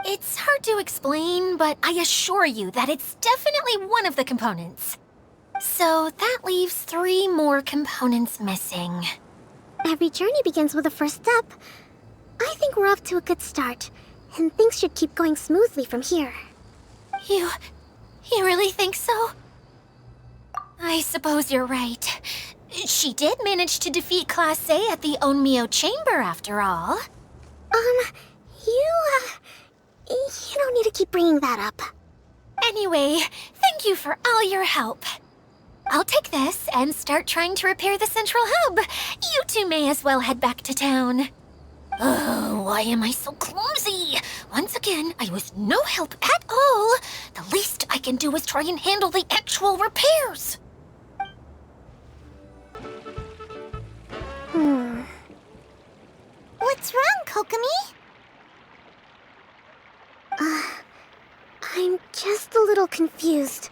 It's hard to explain, but I assure you that it's definitely one of the components. So that leaves 3 more components missing. Every journey begins with a first step. I think we're off to a good start, and things should keep going smoothly from here. You really think so? I suppose you're right. She did manage to defeat Class A at the Onmyo Chamber after all. You don't need to keep bringing that up. Anyway, thank you for all your help. I'll take this and start trying to repair the central hub. You two may as well head back to town. Oh, why am I so clumsy? Once again, I was no help at all. The least I can do is try and handle the actual repairs. What's wrong, Kokomi? I'm just a little confused.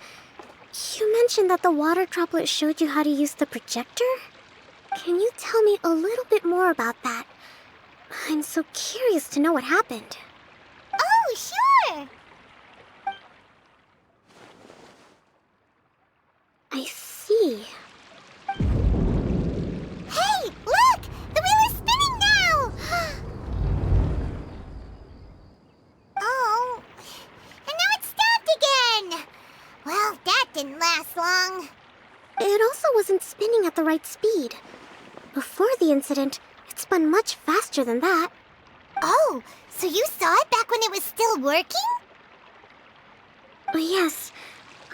You mentioned that the water droplet showed you how to use the projector? Can you tell me a little bit more about that? I'm so curious to know what happened. Oh, sure! I see. Hey, look! The wheel is spinning now! Oh, and now it's stopped again! Well, that didn't last long. It also wasn't spinning at the right speed. Before the incident, it spun much faster than that. Oh, so you saw it back when it was still working? Oh, yes.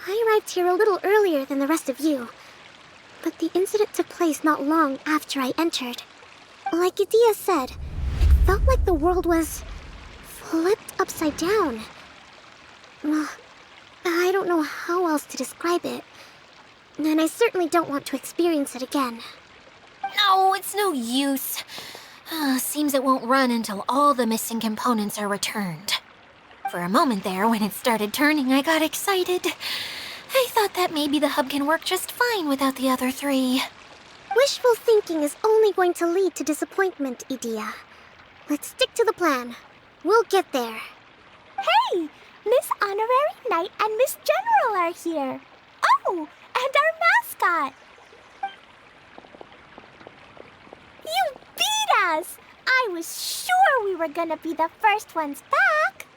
I arrived here a little earlier than the rest of you. but the incident took place not long after I entered. Like Idia said, it felt like the world was flipped upside down. I don't know how else to describe it, and I certainly don't want to experience it again. No, it's no use. Seems it won't run until all the missing components are returned. For a moment there, when it started turning, I got excited. I thought that maybe the hub can work just fine without the other three. Wishful thinking is only going to lead to disappointment, Idia. Let's stick to the plan. We'll get there. Hey! Miss Honorary Knight and Miss General are here. Oh, and our mascot. You beat us! I was sure we were gonna be the first ones back.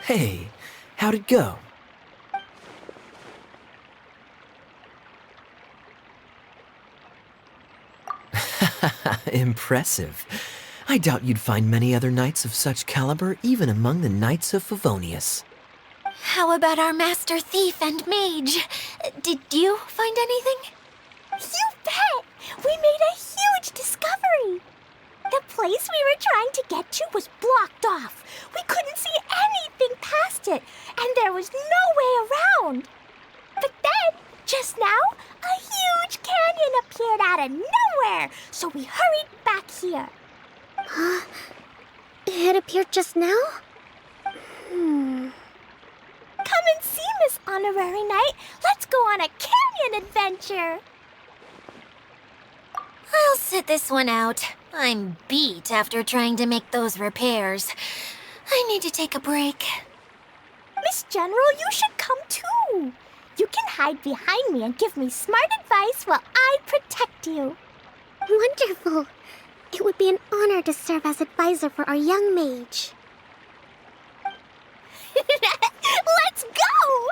Hey, how'd it go? Impressive. I doubt you'd find many other knights of such caliber even among the Knights of Favonius. How about our master thief and mage? Did you find anything? You bet! We made a huge discovery. The place we were trying to get to was blocked off. We couldn't see anything past it, and there was no way around. But then, just now, a huge canyon appeared out of nowhere, so we hurried back here. It appeared just now? Come and see, Miss Honorary Knight. Let's go on a canyon adventure. I'll sit this one out. I'm beat after trying to make those repairs. I need to take a break. Miss General, you should come too. You can hide behind me and give me smart advice while I protect you. Wonderful. It would be an honor to serve as advisor for our young mage. Let's go!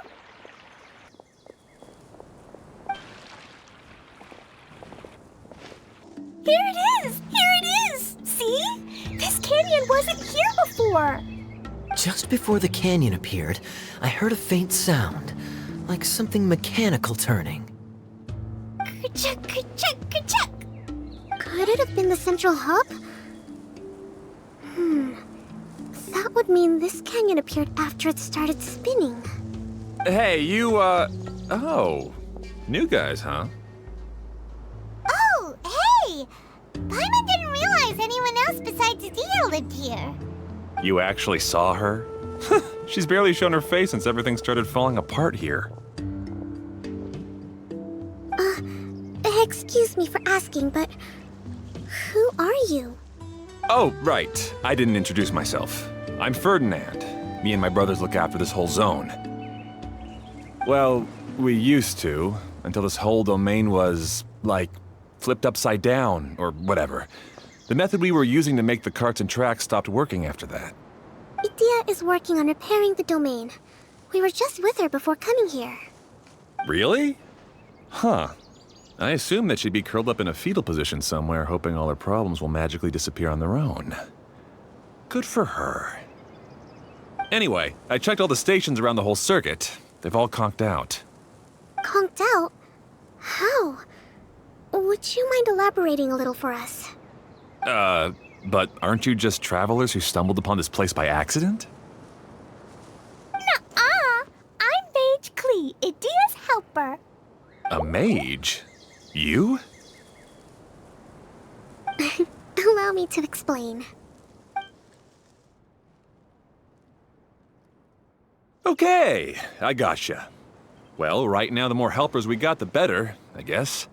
Here it is! Here it is! See? This canyon wasn't here before. Just before the canyon appeared, I heard a faint sound, like something mechanical turning. Ka-chuck, ka-chuck, ka-chuck. Could it have been the central hub? That would mean this canyon appeared after it started spinning. Hey, you, oh. New guys, huh? Oh, hey! Paimon didn't realize anyone else besides Adia lived here. You actually saw her? She's barely shown her face since everything started falling apart here. Excuse me for asking, but who are you? Oh, right. I didn't introduce myself. I'm Ferdinand. Me and my brothers look after this whole zone. Well, we used to, until this whole domain was, like, flipped upside down, or whatever. The method we were using to make the carts and tracks stopped working after that. Idia is working on repairing the domain. We were just with her before coming here. Really? Huh. I assume that she'd be curled up in a fetal position somewhere, hoping all her problems will magically disappear on their own. Good for her. Anyway, I checked all the stations around the whole circuit. They've all conked out. Conked out? How? Would you mind elaborating a little for us? But aren't you just travelers who stumbled upon this place by accident? Nuh-uh! I'm Mage Klee, Idia's helper. A mage? You? Allow me to explain. Okay, I gotcha. Well, right now the more helpers we got, the better, I guess.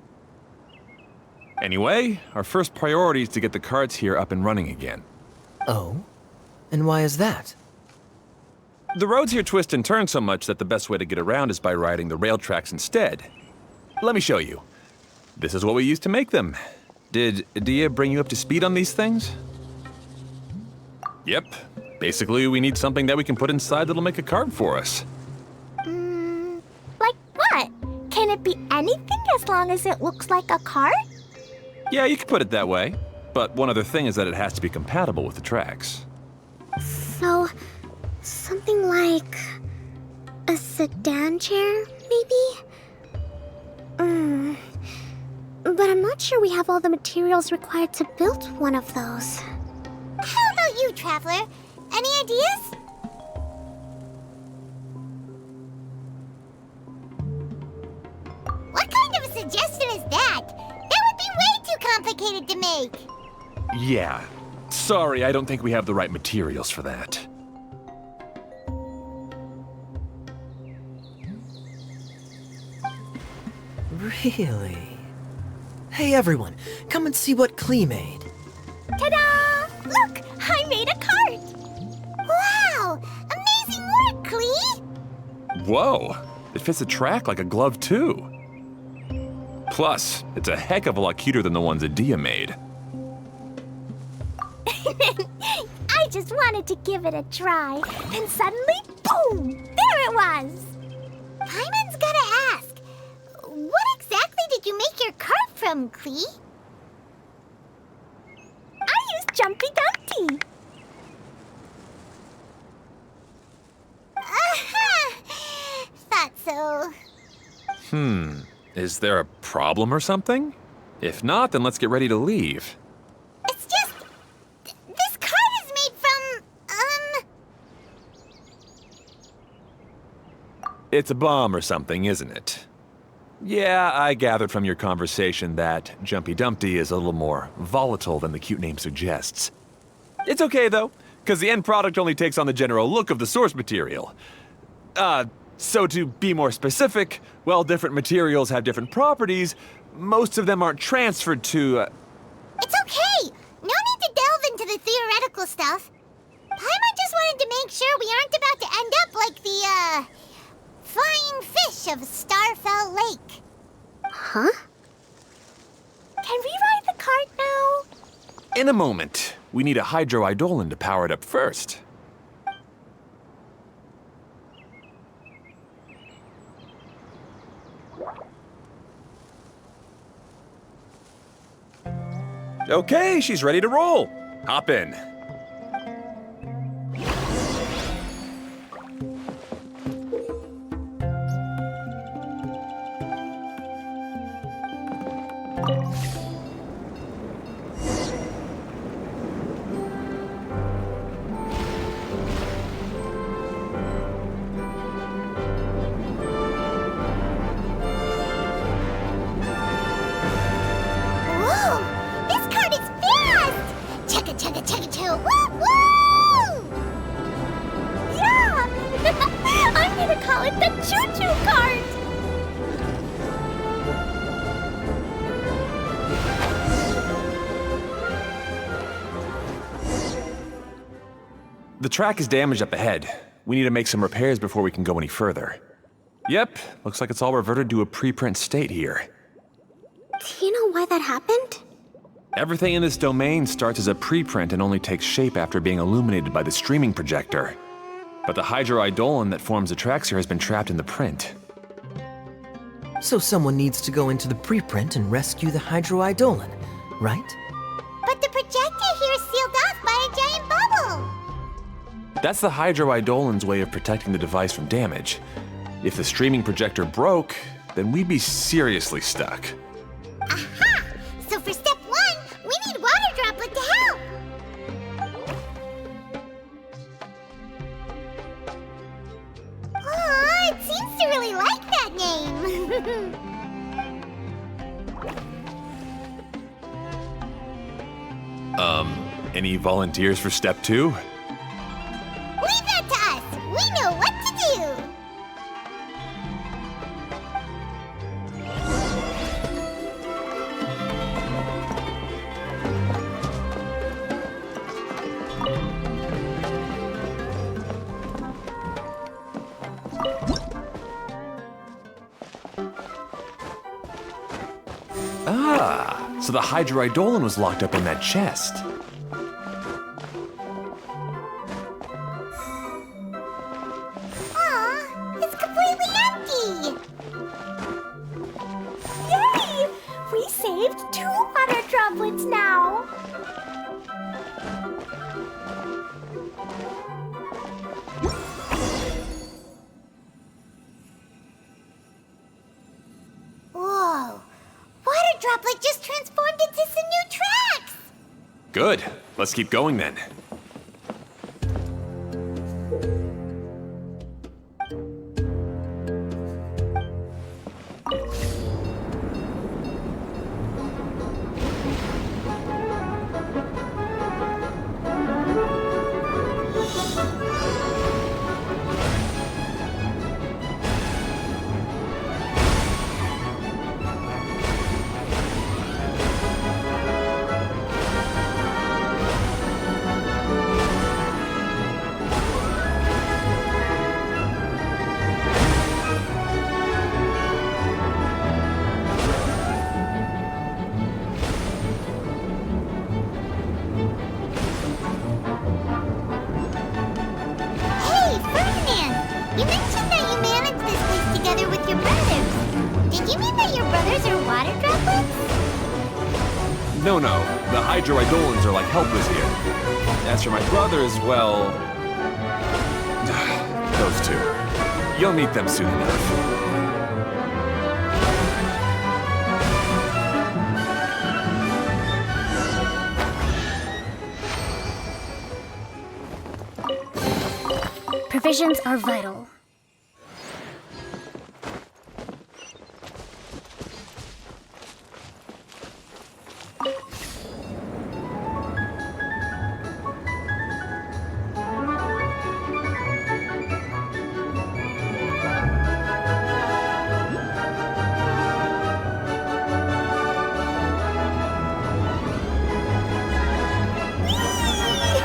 Anyway, our first priority is to get the carts here up and running again. Oh? And why is that? The roads here twist and turn so much that the best way to get around is by riding the rail tracks instead. Let me show you. This is what we used to make them. Did Idia bring you up to speed on these things? Yep. Basically, we need something that we can put inside that'll make a cart for us. Like what? Can it be anything as long as it looks like a cart? Yeah, you could put it that way. But one other thing is that it has to be compatible with the tracks. So, something like a sedan chair, maybe? But I'm not sure we have all the materials required to build one of those. How about you, Traveler? Any ideas? What kind of a suggestion is that? That would be way too complicated to make. Yeah. Sorry, I don't think we have the right materials for that. Really? Hey everyone, come and see what Klee made. Ta-da! Look, I made a cart. Wow! Amazing work, Klee! Whoa! It fits the track like a glove, too. Plus, it's a heck of a lot cuter than the ones Adia made. I just wanted to give it a try. Then suddenly, boom! There it was. Paimon's gotta ask, what exactly did you make your cart from, Klee? I used Jumpy Dumpty. Aha! Thought so. Is there a problem or something? If not, then let's get ready to leave. It's just... this cart is made from, It's a bomb or something, isn't it? Yeah, I gathered from your conversation that Jumpy Dumpty is a little more volatile than the cute name suggests. It's okay, though, because the end product only takes on the general look of the source material. So to be more specific, while different materials have different properties, most of them aren't transferred to, It's okay! No need to delve into the theoretical stuff. Paimon just wanted to make sure we aren't about to end up like the, flying fish of Starfell Lake. Huh? Can we ride the cart now? In a moment. We need a hydroidolin to power it up first. Okay, she's ready to roll. Hop in. Whoa! This cart is fast! Chugga chugga chugga chugga woo woo! Yeah! I'm gonna call it the choo-choo cart. The track is damaged up ahead. We need to make some repairs before we can go any further. Yep, looks like it's all reverted to a preprint state here. Do you know why that happened? Everything in this domain starts as a preprint and only takes shape after being illuminated by the streaming projector. But the hydroidolin that forms the tracks here has been trapped in the print. So someone needs to go into the preprint and rescue the hydroidolin, right? But the projector here is sealed off by a giant bubble! That's the hydroidolin's way of protecting the device from damage. If the streaming projector broke, then we'd be seriously stuck. Aha! So for step one, we need water droplet to help! Oh, it seems to really like that name! Any volunteers for step two? Leave that to us! We know what to do! Ah, so the hydroidolin was locked up in that chest. Aw, it's completely empty! Yay! We saved 2 water droplets now. Whoa! Water droplet just transformed into some new tracks! Good. Let's keep going then. Hey, Ferdinand! You mentioned that you managed this place together with your brothers. Did you mean that your brothers are water droplets? No, the hydroidolans are like helpers here. As for my brothers, well... those two. You'll meet them soon enough. Provisions are vital.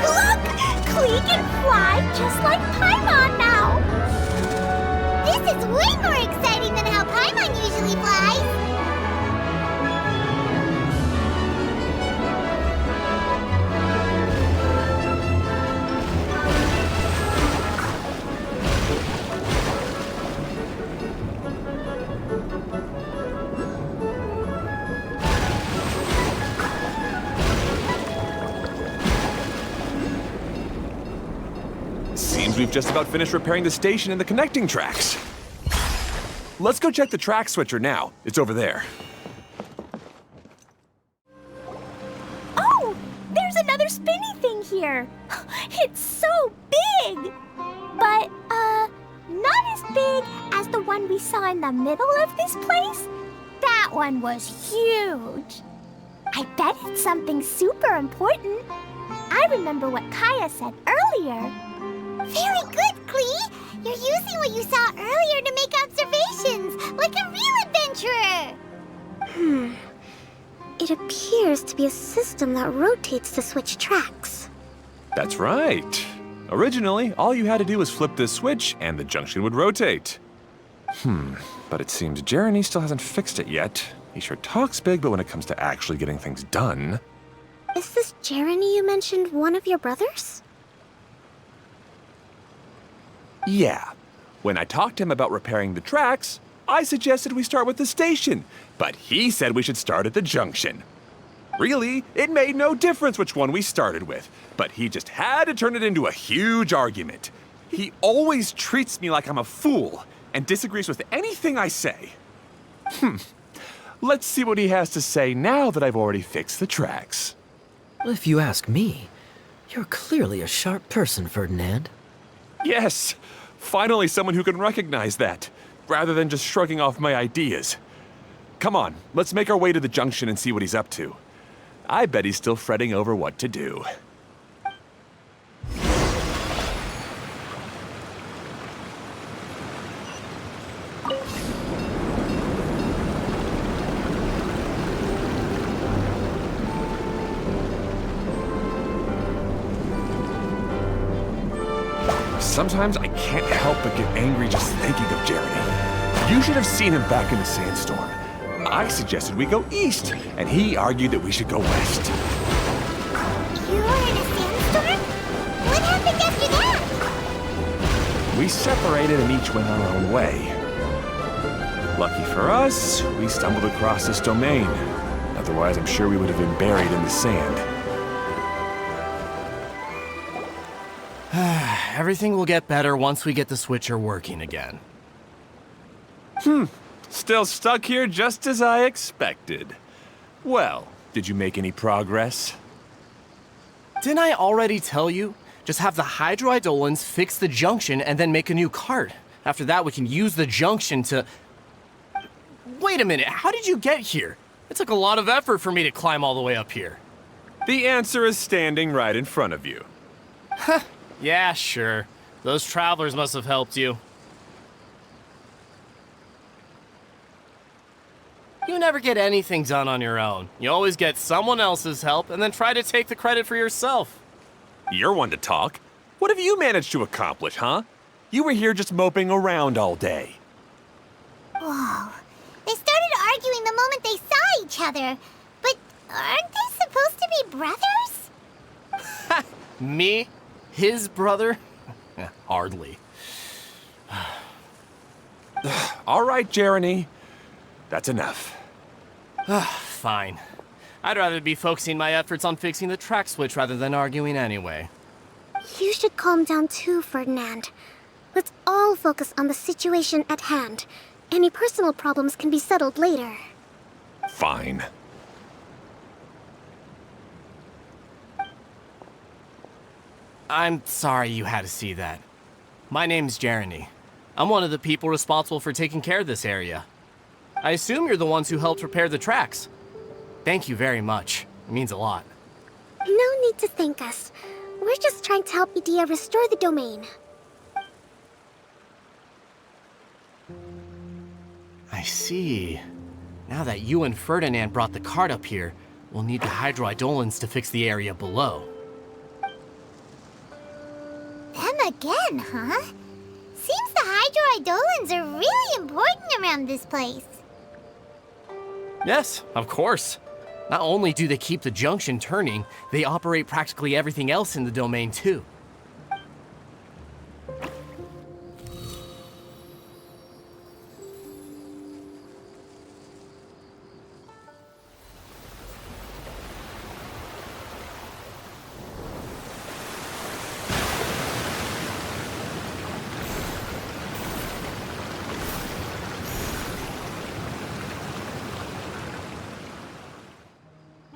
Look! Klee can fly just like Paimon now! This is way more exciting than how Paimon usually flies! Seems we've just about finished repairing the station and the connecting tracks. Let's go check the track switcher now. It's over there. Oh! There's another spinny thing here! It's so big! But, not as big as the one we saw in the middle of this place. That one was huge. I bet it's something super important. I remember what Kaya said earlier. Very good, Klee! You're using what you saw earlier to make observations, like a real adventurer! It appears to be a system that rotates to switch tracks. That's right. Originally, all you had to do was flip this switch and the junction would rotate. But it seems Jeremy still hasn't fixed it yet. He sure talks big, but when it comes to actually getting things done... Is this Jeremy you mentioned one of your brothers? Yeah. When I talked to him about repairing the tracks, I suggested we start with the station, but he said we should start at the junction. Really, it made no difference which one we started with, but he just had to turn it into a huge argument. He always treats me like I'm a fool and disagrees with anything I say. Let's see what he has to say now that I've already fixed the tracks. If you ask me, you're clearly a sharp person, Ferdinand. Yes, finally someone who can recognize that, rather than just shrugging off my ideas. Come on, let's make our way to the junction and see what he's up to. I bet he's still fretting over what to do. Sometimes I can't help but get angry just thinking of Jeremy. You should have seen him back in the sandstorm. I suggested we go east, and he argued that we should go west. You were in a sandstorm? What happened after that? We separated and each went our own way. Lucky for us, we stumbled across this domain. Otherwise, I'm sure we would have been buried in the sand. Everything will get better once we get the switcher working again. Still stuck here just as I expected. Well, did you make any progress? Didn't I already tell you? Just have the hydroidolins fix the junction and then make a new cart. After that, we can use the junction to... Wait a minute, how did you get here? It took a lot of effort for me to climb all the way up here. The answer is standing right in front of you. Yeah, sure. Those travelers must have helped you. You never get anything done on your own. You always get someone else's help and then try to take the credit for yourself. You're one to talk. What have you managed to accomplish, huh? You were here just moping around all day. Whoa. They started arguing the moment they saw each other. But aren't they supposed to be brothers? Me? His brother? Hardly. All right, Jeremy. That's enough. Fine. I'd rather be focusing my efforts on fixing the track switch rather than arguing anyway. You should calm down too, Ferdinand. Let's all focus on the situation at hand. Any personal problems can be settled later. Fine. I'm sorry you had to see that. My name's Jeremy. I'm one of the people responsible for taking care of this area. I assume you're the ones who helped repair the tracks. Thank you very much. It means a lot. No need to thank us. We're just trying to help Edea restore the domain. I see. Now that you and Ferdinand brought the cart up here, we'll need the hydroidolins to fix the area below. Them again, huh? Seems the hydroidolins are really important around this place. Yes, of course. Not only do they keep the junction turning, they operate practically everything else in the domain too.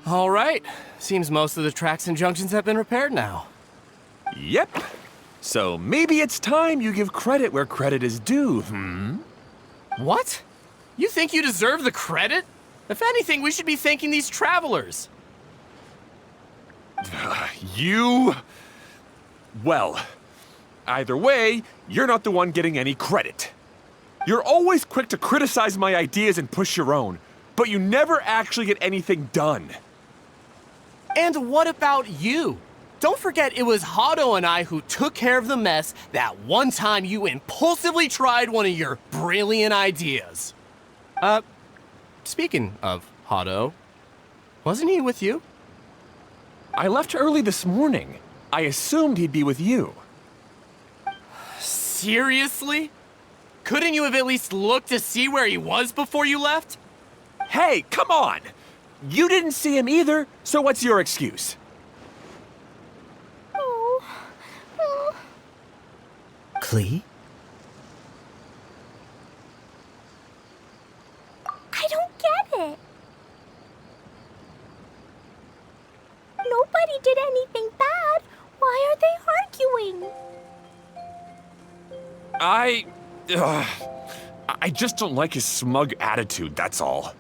All right. Seems most of the tracks and junctions have been repaired now. Yep. So maybe it's time you give credit where credit is due, What? You think you deserve the credit? If anything, we should be thanking these travelers. You... Well, either way, you're not the one getting any credit. You're always quick to criticize my ideas and push your own, but you never actually get anything done. And what about you? Don't forget it was Hado and I who took care of the mess that one time you impulsively tried one of your brilliant ideas. Speaking of Hado, wasn't he with you? I left early this morning. I assumed he'd be with you. Seriously? Couldn't you have at least looked to see where he was before you left? Hey, come on! You didn't see him either, so what's your excuse? Klee? I don't get it. Nobody did anything bad. Why are they arguing? I just don't like his smug attitude, that's all.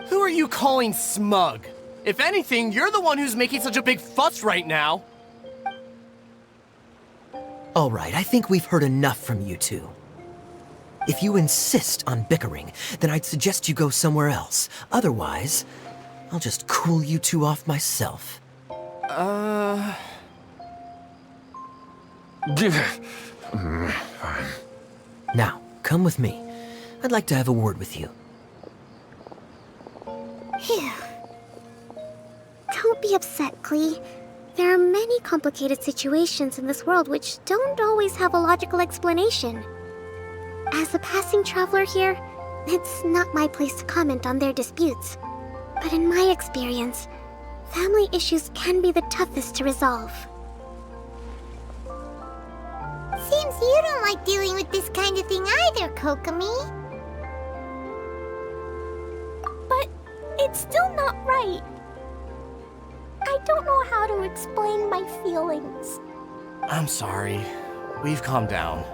Who are you calling smug? If anything, you're the one who's making such a big fuss right now. All right, I think we've heard enough from you two. If you insist on bickering, then I'd suggest you go somewhere else. Otherwise, I'll just cool you two off myself. Fine. Now, come with me. I'd like to have a word with you. Phew. Don't be upset, Klee. There are many complicated situations in this world which don't always have a logical explanation. As a passing traveler here, it's not my place to comment on their disputes. But in my experience, family issues can be the toughest to resolve. Seems you don't like dealing with this kind of thing either, Kokomi. But it's it's still not right. I don't know how to explain my feelings. I'm sorry. We've calmed down.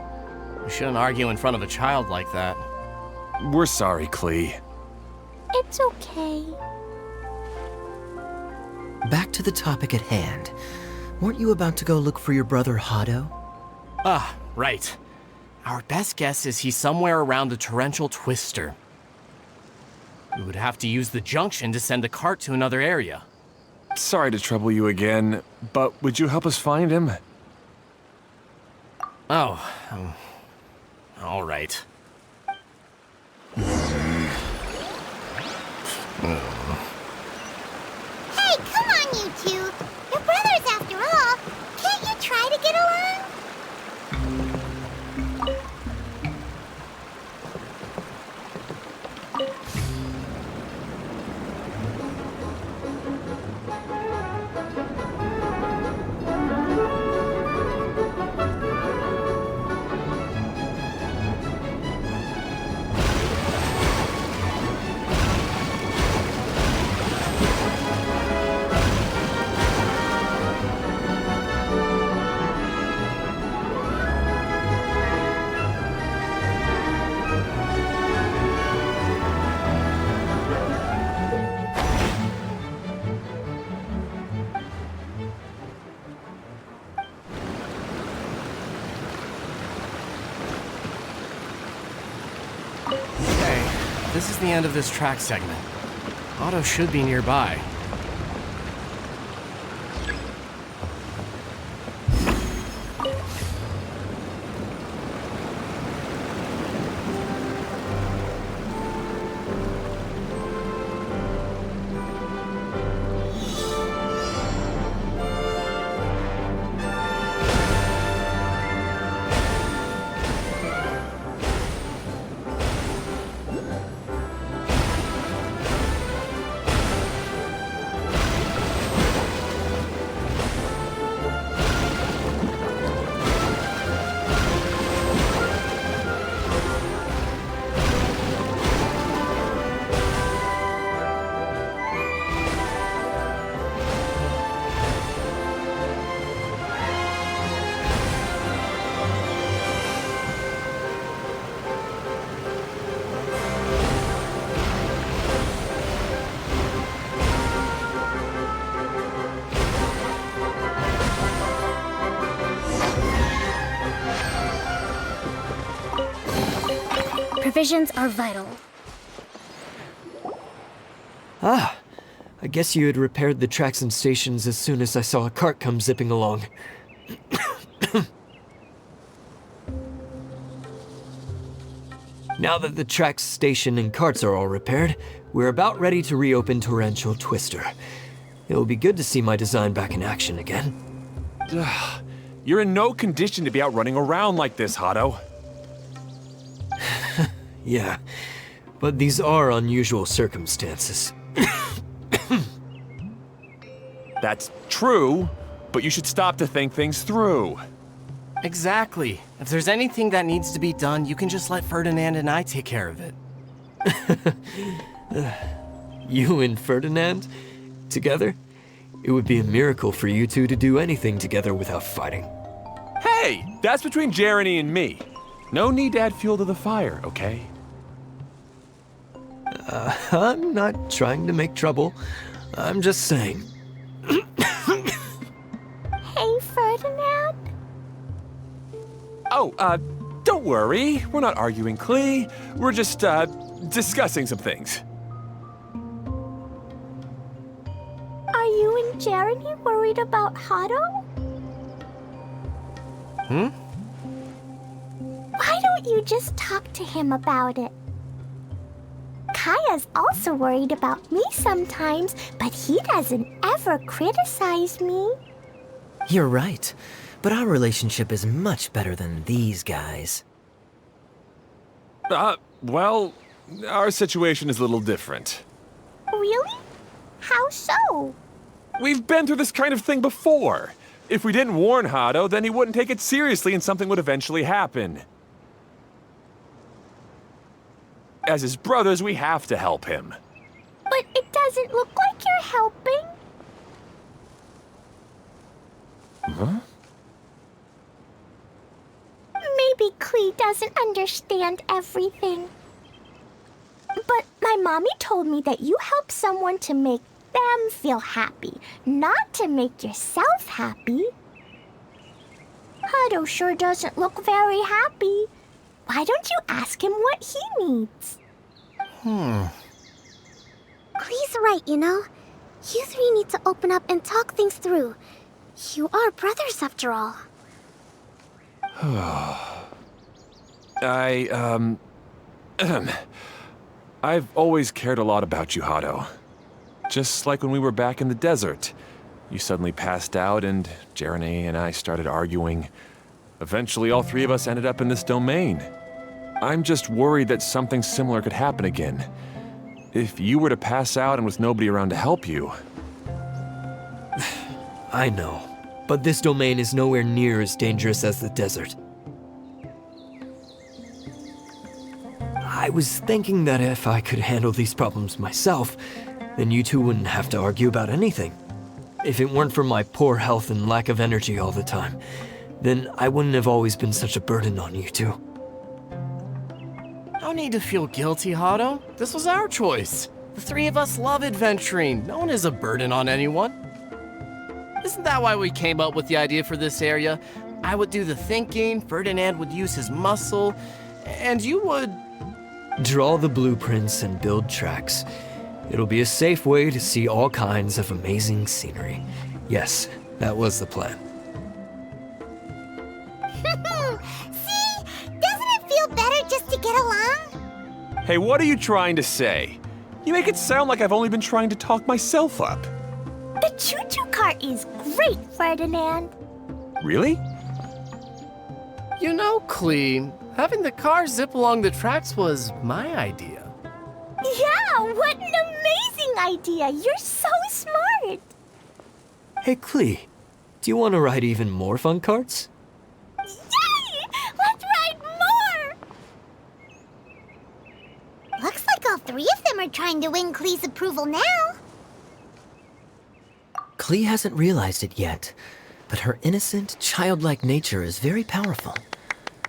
We shouldn't argue in front of a child like that. We're sorry, Klee. It's okay. Back to the topic at hand. Weren't you about to go look for your brother Hado? Ah, right. Our best guess is he's somewhere around the torrential twister. We would have to use the junction to send a cart to another area. Sorry to trouble you again, but would you help us find him? Oh, all right. Hey, come on, you two. You're brothers after all. Can't you try to get along? Okay, this is the end of this track segment. ATO should be nearby. Provisions are vital. Ah, I guess you had repaired the tracks and stations as soon as I saw a cart come zipping along. Now that the tracks, station, and carts are all repaired, we're about ready to reopen Torrential Twister. It'll be good to see my design back in action again. You're in no condition to be out running around like this, Hado. Yeah, but these are unusual circumstances. That's true, but you should stop to think things through. Exactly. If there's anything that needs to be done, you can just let Ferdinand and I take care of it. You and Ferdinand? Together? It would be a miracle for you two to do anything together without fighting. Hey, that's between Jeremy and me. No need to add fuel to the fire, okay? I'm not trying to make trouble. I'm just saying. Hey, Ferdinand? Oh, don't worry. We're not arguing, Klee. We're just, discussing some things. Are you and Jeremy worried about Hado? Why don't you just talk to him about it? Kaya's also worried about me sometimes, but he doesn't ever criticize me. You're right, but our relationship is much better than these guys. Well, our situation is a little different. Really? How so? We've been through this kind of thing before. If we didn't warn Hado, then he wouldn't take it seriously and something would eventually happen. As his brothers, we have to help him. But it doesn't look like you're helping. Huh? Maybe Klee doesn't understand everything. But my mommy told me that you help someone to make them feel happy, not to make yourself happy. Hado sure doesn't look very happy. Why don't you ask him what he needs? Klee's right, you know. You three need to open up and talk things through. You are brothers after all. I've always cared a lot about you, Hado. Just like when we were back in the desert. You suddenly passed out and Jerene and I started arguing. Eventually, all three of us ended up in this domain. I'm just worried that something similar could happen again. If you were to pass out and with nobody around to help you... I know, but this domain is nowhere near as dangerous as the desert. I was thinking that if I could handle these problems myself, then you two wouldn't have to argue about anything. If it weren't for my poor health and lack of energy all the time, then I wouldn't have always been such a burden on you two. No need to feel guilty, Hado. This was our choice. The three of us love adventuring. No one is a burden on anyone. Isn't that why we came up with the idea for this area? I would do the thinking, Ferdinand would use his muscle, and you would... Draw the blueprints and build tracks. It'll be a safe way to see all kinds of amazing scenery. Yes, that was the plan. See? Doesn't it feel better just to get along? Hey, what are you trying to say? You make it sound like I've only been trying to talk myself up. The choo-choo cart is great, Ferdinand. Really? You know, Klee, having the car zip along the tracks was my idea. Yeah, what an amazing idea! You're so smart! Hey, Klee, do you want to ride even more fun carts? Yay! Let's ride more! Looks like all three of them are trying to win Klee's approval now. Klee hasn't realized it yet, but her innocent, childlike nature is very powerful.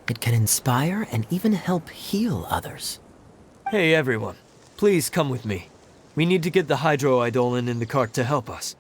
It can inspire and even help heal others. Hey, everyone. Please come with me. We need to get the hydroidolin in the cart to help us.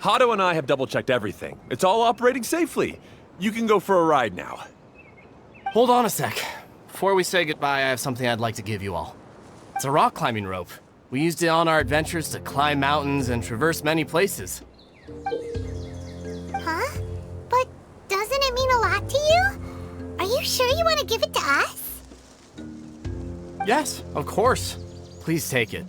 Hado and I have double-checked everything. It's all operating safely. You can go for a ride now. Hold on a sec. Before we say goodbye, I have something I'd like to give you all. It's a rock climbing rope. We used it on our adventures to climb mountains and traverse many places. Huh? But doesn't it mean a lot to you? Are you sure you want to give it to us? Yes, of course. Please take it.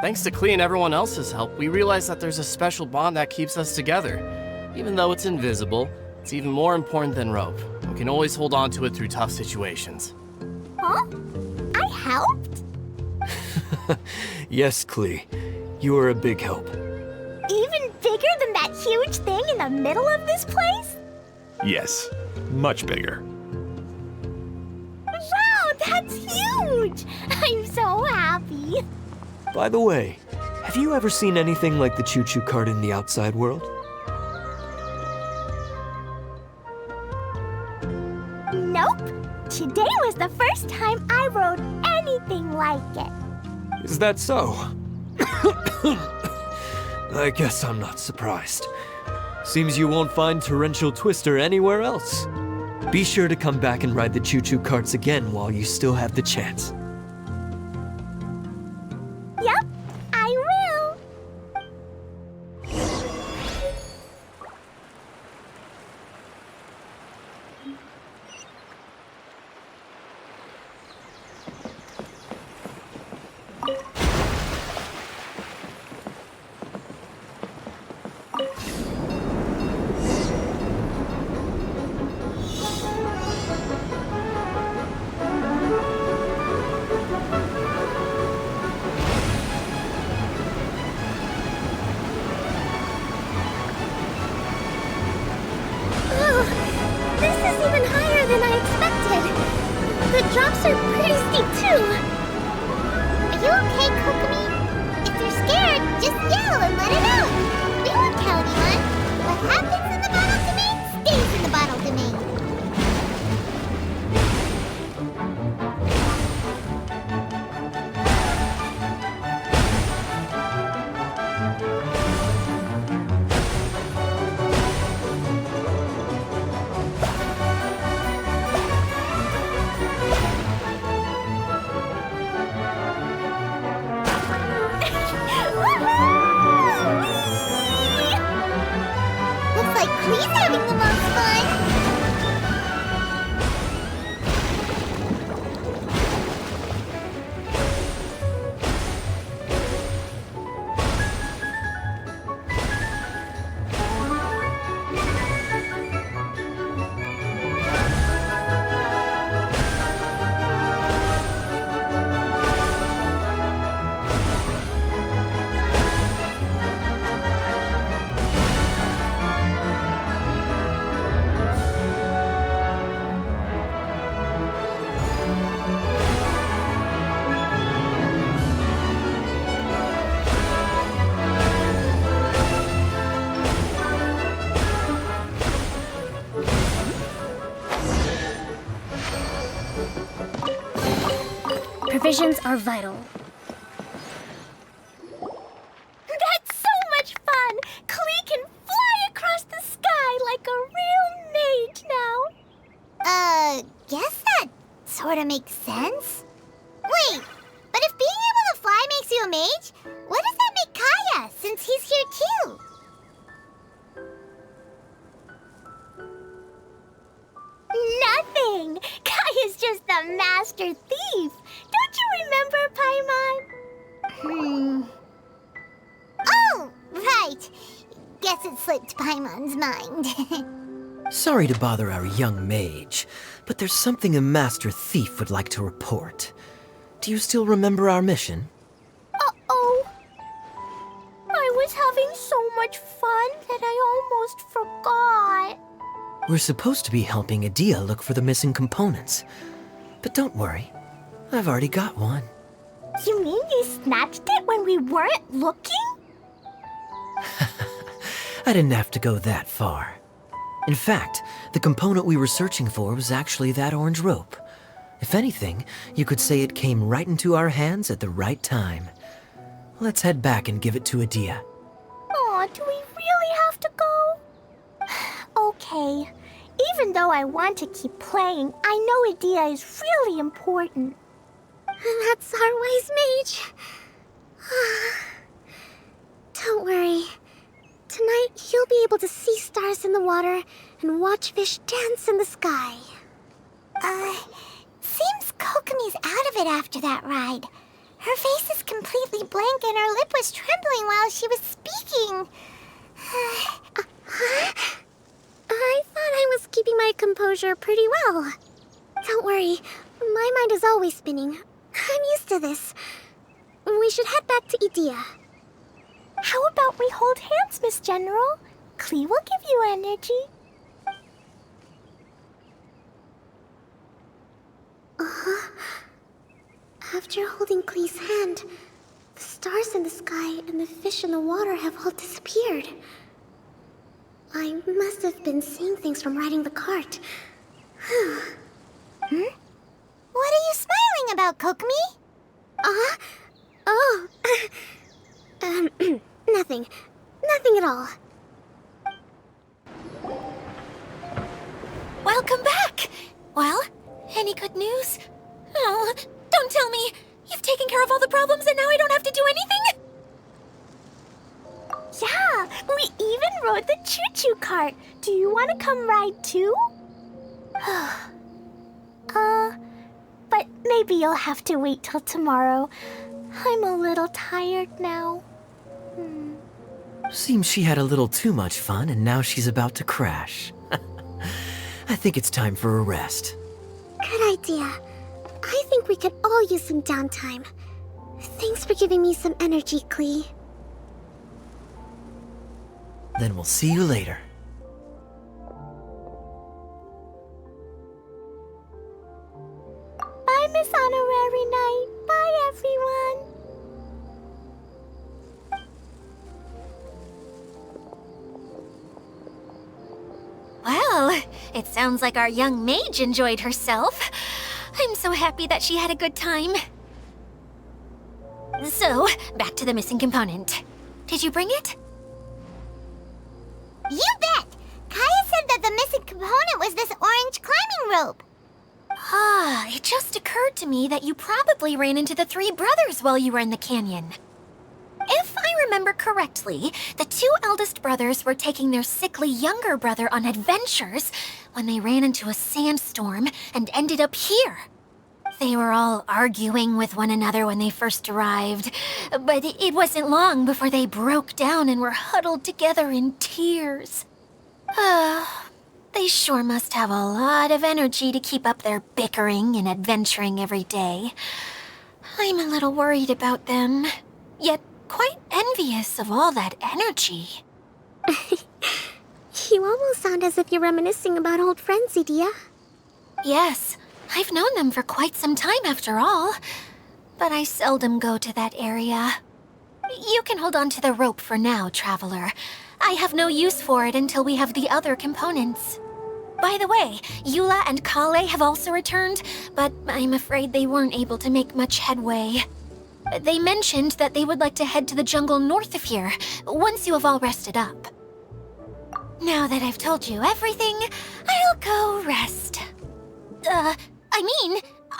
Thanks to Klee and everyone else's help, we realized that there's a special bond that keeps us together. Even though it's invisible, it's even more important than rope. We can always hold on to it through tough situations. Huh? I helped? Yes, Klee. You are a big help. Even bigger than that huge thing in the middle of this place? Yes, much bigger. Wow, that's huge! I'm so happy. By the way, have you ever seen anything like the choo-choo cart in the outside world? Nope. Today was the first time I rode anything like it. Is that so? I guess I'm not surprised. Seems you won't find Torrential Twister anywhere else. Be sure to come back and ride the choo-choo carts again while you still have the chance. Yep, I will. Oh, this is even higher than I expected. The drops are pretty steep too. Are you okay, Kokomi? If you're scared, just yell and let it out. We won't tell anyone. What happens in the bottle domain stays in the bottle domain. Looks like Klee's having the most fun. Provisions are vital. That's so much fun! Klee can fly across the sky like a real mage now. Guess that sorta makes sense. Wait, but if being able to fly makes you a mage, what does that make Kaya, since he's here too? Nothing! Kaya's just the master thief! Don't you remember, Paimon? Oh, right. Guess it slipped Paimon's mind. Sorry to bother our young mage, but there's something a master thief would like to report. Do you still remember our mission? Uh-oh. I was having so much fun that I almost forgot. We're supposed to be helping Adia look for the missing components. But don't worry, I've already got one. You mean you snatched it when we weren't looking? I didn't have to go that far. In fact, the component we were searching for was actually that orange rope. If anything, you could say it came right into our hands at the right time. Let's head back and give it to Adia. Aw, do we really have to go? Okay. Even though I want to keep playing, I know Adia is really important. That's our wise mage. Don't worry. Tonight, you'll be able to see stars in the water and watch fish dance in the sky. Seems Kokomi's out of it after that ride. Her face is completely blank and her lip was trembling while she was speaking. I thought I was keeping my composure pretty well. Don't worry, my mind is always spinning. I'm used to this. We should head back to Idia. How about we hold hands, Miss General? Klee will give you energy. After holding Klee's hand, the stars in the sky and the fish in the water have all disappeared. I must have been seeing things from riding the cart. What are you smiling about, Kokomi? Oh. Nothing. Nothing at all. Welcome back! Well, any good news? Oh, don't tell me! You've taken care of all the problems and now I don't have to do anything? Yeah, we even rode the choo-choo cart. Do you want to come ride too? But maybe you'll have to wait till tomorrow. I'm a little tired now. Seems she had a little too much fun and now she's about to crash. I think it's time for a rest. Good idea. I think we could all use some downtime. Thanks for giving me some energy, Klee. Then we'll see you later. Bye, Miss Honorary Knight. Bye, everyone. Well, it sounds like our young mage enjoyed herself. I'm so happy that she had a good time. So, back to the missing component. Did you bring it? You bet! Kaya said that the missing component was this orange climbing rope. Ah, it just occurred to me that you probably ran into the three brothers while you were in the canyon. If I remember correctly, the two eldest brothers were taking their sickly younger brother on adventures when they ran into a sandstorm and ended up here. They were all arguing with one another when they first arrived, but it wasn't long before they broke down and were huddled together in tears. They sure must have a lot of energy to keep up their bickering and adventuring every day. I'm a little worried about them, yet quite envious of all that energy. You almost sound as if you're reminiscing about old friends, Idia. Yes, I've known them for quite some time after all, but I seldom go to that area. You can hold on to the rope for now, Traveler. I have no use for it until we have the other components. By the way, Eula and Kale have also returned, but I'm afraid they weren't able to make much headway. They mentioned that they would like to head to the jungle north of here, once you have all rested up. Now that I've told you everything, I'll go rest.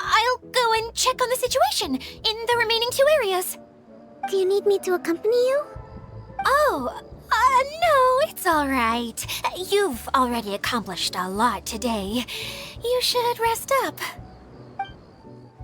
I'll go and check on the situation in the remaining two areas. Do you need me to accompany you? Oh, no, it's all right. You've already accomplished a lot today. You should rest up.